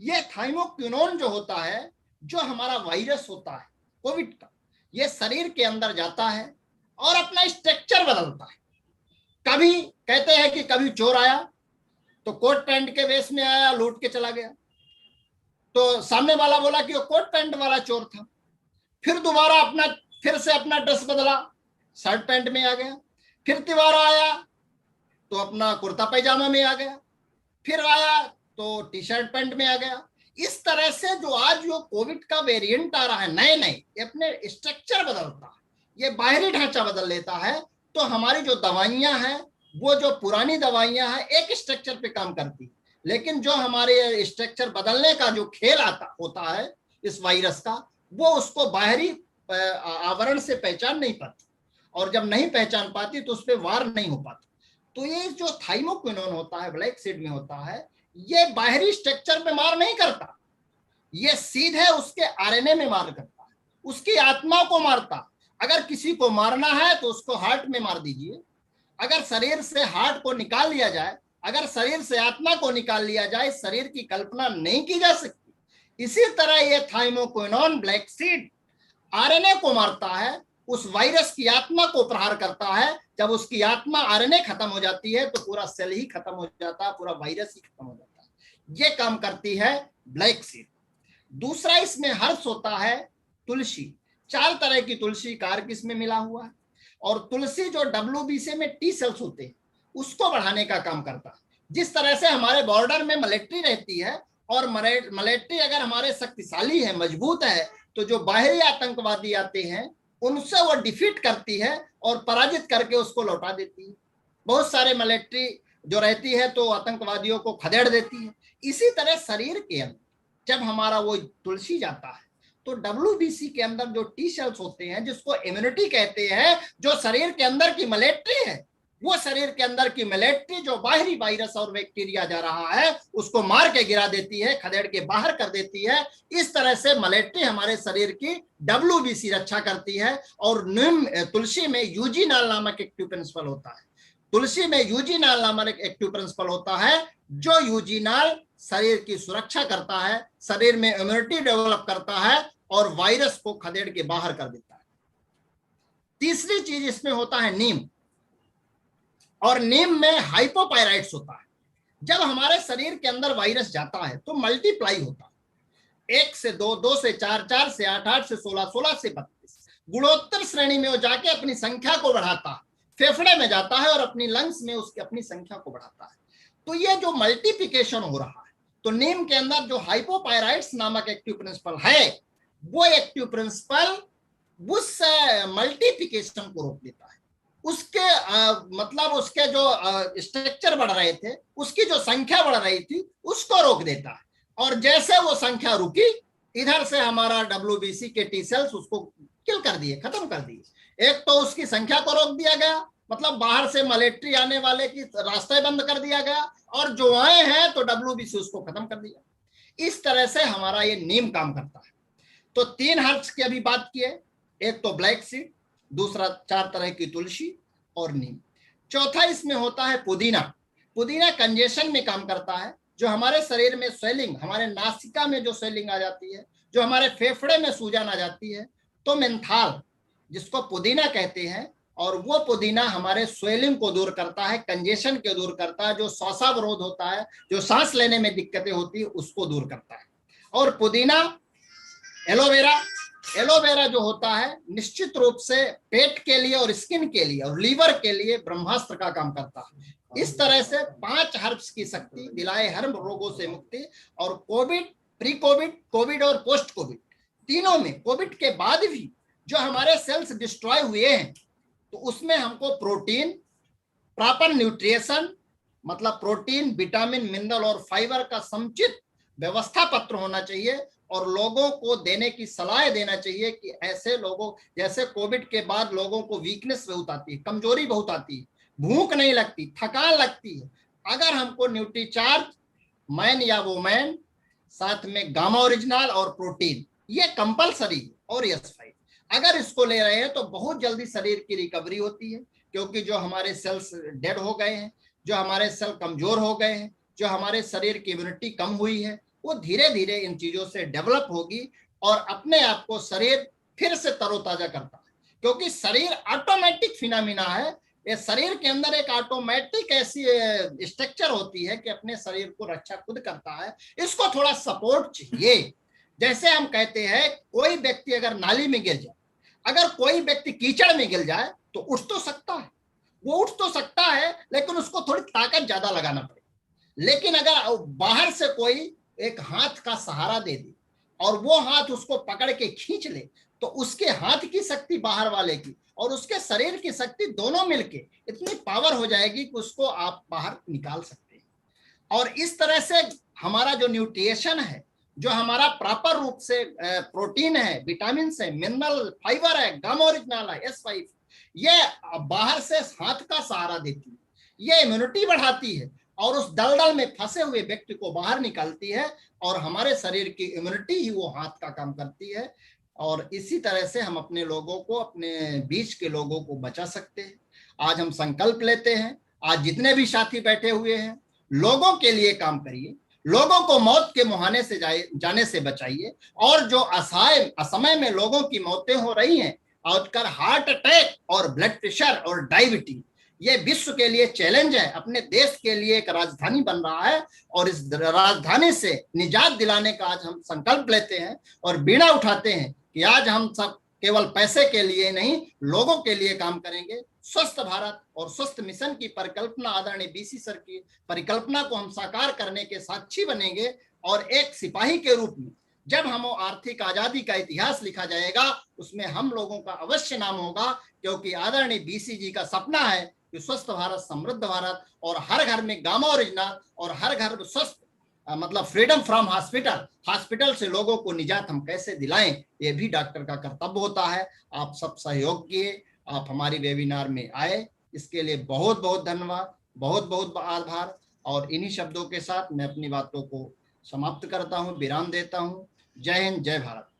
ये थाइमोक्विनोन जो होता है, जो हमारा वायरस होता है कोविड का, ये शरीर के अंदर जाता है और अपना स्ट्रक्चर बदलता है। कभी कहते हैं कि कभी चोर आया तो कोट पैंट के वेश में आया, लूट के चला गया, तो सामने वाला बोला कि वो कोट पैंट वाला चोर था। फिर दोबारा फिर से अपना ड्रेस बदला, शर्ट पैंट में आ गया। फिर दोबारा आया तो अपना कुर्ता पैजामा में आ गया, फिर आया तो टी शर्ट पैंट में आ गया। इस तरह से जो आज जो कोविड का वेरिएंट आ रहा है, नए नए, अपने स्ट्रक्चर बदलता है, ये बाहरी ढांचा बदल लेता है। तो हमारी जो दवाइयां हैं, वो जो पुरानी दवाइयां हैं, एक स्ट्रक्चर पे काम करती, लेकिन जो हमारे स्ट्रक्चर बदलने का जो खेल होता है इस वायरस का, वो उसको बाहरी आवरण से पहचान नहीं पाती, और जब नहीं पहचान पाती तो उस पर वार नहीं हो पाता। तो ये जो थाइमोक्विनोन होता है, ब्लैक सीड में होता है, ये बाहरी स्ट्रक्चर पे मार नहीं करता, ये सीधे उसके आरएनए में मार करता है, उसकी आत्मा को मारता। अगर किसी को मारना है तो उसको हार्ट में मार दीजिए, अगर शरीर से हार्ट को निकाल लिया जाए, अगर शरीर से आत्मा को निकाल लिया जाए, शरीर की कल्पना नहीं की जा सकती। इसी तरह ये थाइमोक्विनोन ब्लैक सीड आरएनए को मारता है, उस वायरस की आत्मा को प्रहार करता है। जब उसकी आत्मा आरएनए खत्म हो जाती है तो पूरा सेल ही खत्म हो जाता है, पूरा वायरस ही खत्म हो जाता है। ये काम करती है ब्लैक सीड। दूसरा इसमें हर्ष होता है तुलसी। 4 तरह की तुलसी कारक इसमें मिला हुआ है, और तुलसी जो WBC में टी सेल्स होते हैं उसको बढ़ाने का काम करता है। जिस तरह से हमारे बॉर्डर में मिलिट्री रहती है, और मिलिट्री अगर हमारे शक्तिशाली है, मजबूत है, तो जो बाहरी आतंकवादी आते हैं उनसे वो डिफीट करती है और पराजित करके उसको लौटा देती है। बहुत सारे मिलिट्री जो रहती है तो आतंकवादियों को खदेड़ देती है। इसी तरह शरीर के अंदर जब हमारा वो तुलसी जाता है तो WBC के अंदर जो टी सेल्स होते हैं, जिसको इम्यूनिटी कहते हैं, जो शरीर के अंदर की मिलिट्री है, वो शरीर के अंदर की मिलिट्री जो बाहरी वायरस और बैक्टीरिया जा रहा है उसको मार के गिरा देती है, खदेड़ के बाहर कर देती है। इस तरह से मिलिट्री हमारे शरीर की WBC रक्षा करती है। और तुलसी में यूजीनाल नामक एक्टिव प्रिंसिपल होता है, तुलसी में यूजीनाल नामक एक्टिव प्रिंसिपल होता है, जो यूजीनाल शरीर की सुरक्षा करता है, शरीर में इम्यूनिटी डेवलप करता है और वायरस को खदेड़ के बाहर कर देता है। तीसरी चीज इसमें होता है नीम, और नीम में हाइपोपायराइट्स होता है। जब हमारे शरीर के अंदर वायरस जाता है तो मल्टीप्लाई होता है, 1 से 2, 2 से 4, 4 से 8, 8 से 16, 16 से 32, गुणोत्तर श्रेणी में वो जाके अपनी संख्या को बढ़ाता है, फेफड़े में जाता है और अपनी लंग्स में उसकी अपनी संख्या को बढ़ाता है। तो ये जो मल्टीप्लिकेशन हो रहा है, तो नीम के अंदर जो हाइपोपायराइट्स नामक एक्टिव प्रिंसिपल है, वो एक्टिव प्रिंसिपल उस मल्टीप्लिकेशन को रोक देता है। उसके मतलब उसके जो स्ट्रक्चर बढ़ रहे थे, उसकी जो संख्या बढ़ रही थी, उसको रोक देता है। और जैसे वो संख्या रुकी, इधर से हमारा WBC के टी सेल्स उसको किल कर दिए, खत्म कर दिए। एक तो उसकी संख्या को रोक दिया गया, मतलब बाहर से मिलिट्री आने वाले की रास्ते बंद कर दिया गया, और जो आए हैं तो WBC उसको खत्म कर दिया। इस तरह से हमारा ये नीम काम करता है। तो 3 हर्ब्स की अभी बात की है, एक तो ब्लैक सीड, दूसरा 4 तरह की तुलसी और नीम। चौथा इसमें होता है पुदीना। पुदीना कंजेशन में काम करता है, जो हमारे शरीर में स्वेलिंग, हमारे नासिका में जो स्वेलिंग आ जाती है, जो हमारे फेफड़े में सूजन आ जाती है, तो मेंथाल जिसको पुदीना कहते हैं, और वो पुदीना हमारे स्वेलिंग को दूर करता है, कंजेशन को दूर करता है, जो श्वासावरोध होता है, जो सांस लेने में दिक्कतें होती है, उसको दूर करता है। और पुदीना, एलोवेरा जो होता है निश्चित रूप से पेट के लिए और स्किन के लिए और लीवर के लिए ब्रह्मास्त्र का काम करता है। इस तरह से 5 हर्ब्स की शक्ति दिलाए हर रोगों से मुक्ति। और कोविड, प्री कोविड, कोविड और पोस्ट कोविड, तीनों में, कोविड के बाद भी जो हमारे सेल्स डिस्ट्रॉय हुए हैं तो उसमें हमको प्रोटीन, प्रॉपर न्यूट्रिशन, मतलब प्रोटीन, विटामिन, मिनरल और फाइबर का समुचित व्यवस्था पत्र होना चाहिए और लोगों को देने की सलाह देना चाहिए कि ऐसे लोगों, जैसे कोविड के बाद लोगों को वीकनेस बहुत आती है, कमजोरी बहुत आती है, भूख नहीं लगती, थकान लगती है, अगर हमको न्यूट्रीचार्ज, मैन या वुमेन, साथ में गामा ओरिजिनल और प्रोटीन, ये कंपलसरी, और यस फाइव, अगर इसको ले रहे हैं तो बहुत जल्दी शरीर की रिकवरी होती है, क्योंकि जो हमारे सेल्स डेड हो गए हैं, जो हमारे सेल कमजोर हो गए हैं, जो हमारे शरीर की इम्यूनिटी कम हुई है, वो धीरे धीरे इन चीजों से डेवलप होगी और अपने आप को शरीर फिर से तरोताजा करता है, क्योंकि शरीर ऑटोमेटिक फिनोमिना है। ये शरीर के अंदर एक ऑटोमेटिक ऐसी स्ट्रक्चर होती है कि अपने शरीर को रक्षा खुद करता है, इसको थोड़ा सपोर्ट चाहिए। जैसे हम कहते हैं कोई व्यक्ति अगर नाली में गिर जाए, अगर कोई व्यक्ति कीचड़ में गिर जाए तो उठ तो सकता है, वो उठ तो सकता है, लेकिन उसको थोड़ी ताकत ज्यादा लगाना पड़ेगा। लेकिन अगर बाहर से कोई एक हाथ का सहारा दे दे और वो हाथ उसको पकड़ के खींच ले, तो उसके हाथ की शक्ति बाहर वाले की और उसके शरीर की शक्ति दोनों मिलके इतनी पावर हो जाएगी कि उसको आप बाहर निकाल सकते हैं। और इस तरह से हमारा जो न्यूट्रिशन है, जो हमारा प्रॉपर रूप से प्रोटीन है, विटामिन है, मिनरल, फाइबर है, गामा ओरिजिनल है, S5, ये बाहर से हाथ का सहारा देती है, ये इम्यूनिटी बढ़ाती है और उस दलदल में फंसे हुए व्यक्ति को बाहर निकालती है और हमारे शरीर की इम्यूनिटी ही वो हाथ का काम करती है। और इसी तरह से हम अपने लोगों को, अपने बीच के लोगों को बचा सकते हैं। आज हम संकल्प लेते हैं, आज जितने भी साथी बैठे हुए हैं, लोगों के लिए काम करिए, लोगों को मौत के मुहाने से जाने से बचाइए। और जो असमय में लोगों की मौतें हो रही हैं, आजकल हार्ट अटैक और ब्लड प्रेशर और डायबिटीज, ये विश्व के लिए चैलेंज है, अपने देश के लिए एक राजधानी बन रहा है और इस राजधानी से निजात दिलाने का आज हम संकल्प लेते हैं और बीड़ा उठाते हैं कि आज हम सब केवल पैसे के लिए नहीं, लोगों के लिए काम करेंगे। स्वस्थ भारत और स्वस्थ मिशन की परिकल्पना, आदरणीय बीसी सर की परिकल्पना को हम साकार करने के साक्षी बनेंगे और एक सिपाही के रूप में जब हम आर्थिक आजादी का इतिहास लिखा जाएगा उसमें हम लोगों का अवश्य नाम होगा, क्योंकि आदरणीय बीसी जी का सपना है कि स्वस्थ भारत, समृद्ध भारत और हर घर में गामा ओरिजिनल और हर घर स्वस्थ, मतलब फ्रीडम फ्रॉम हॉस्पिटल से लोगों को निजात हम कैसे दिलाएं, ये भी डॉक्टर का कर्तव्य होता है। आप सब सहयोग किए, आप हमारी वेबिनार में आए, इसके लिए बहुत बहुत धन्यवाद, बहुत बहुत आभार। और इन्हीं शब्दों के साथ मैं अपनी बातों को समाप्त करता हूं, विराम देता हूं। जय हिंद, जय भारत।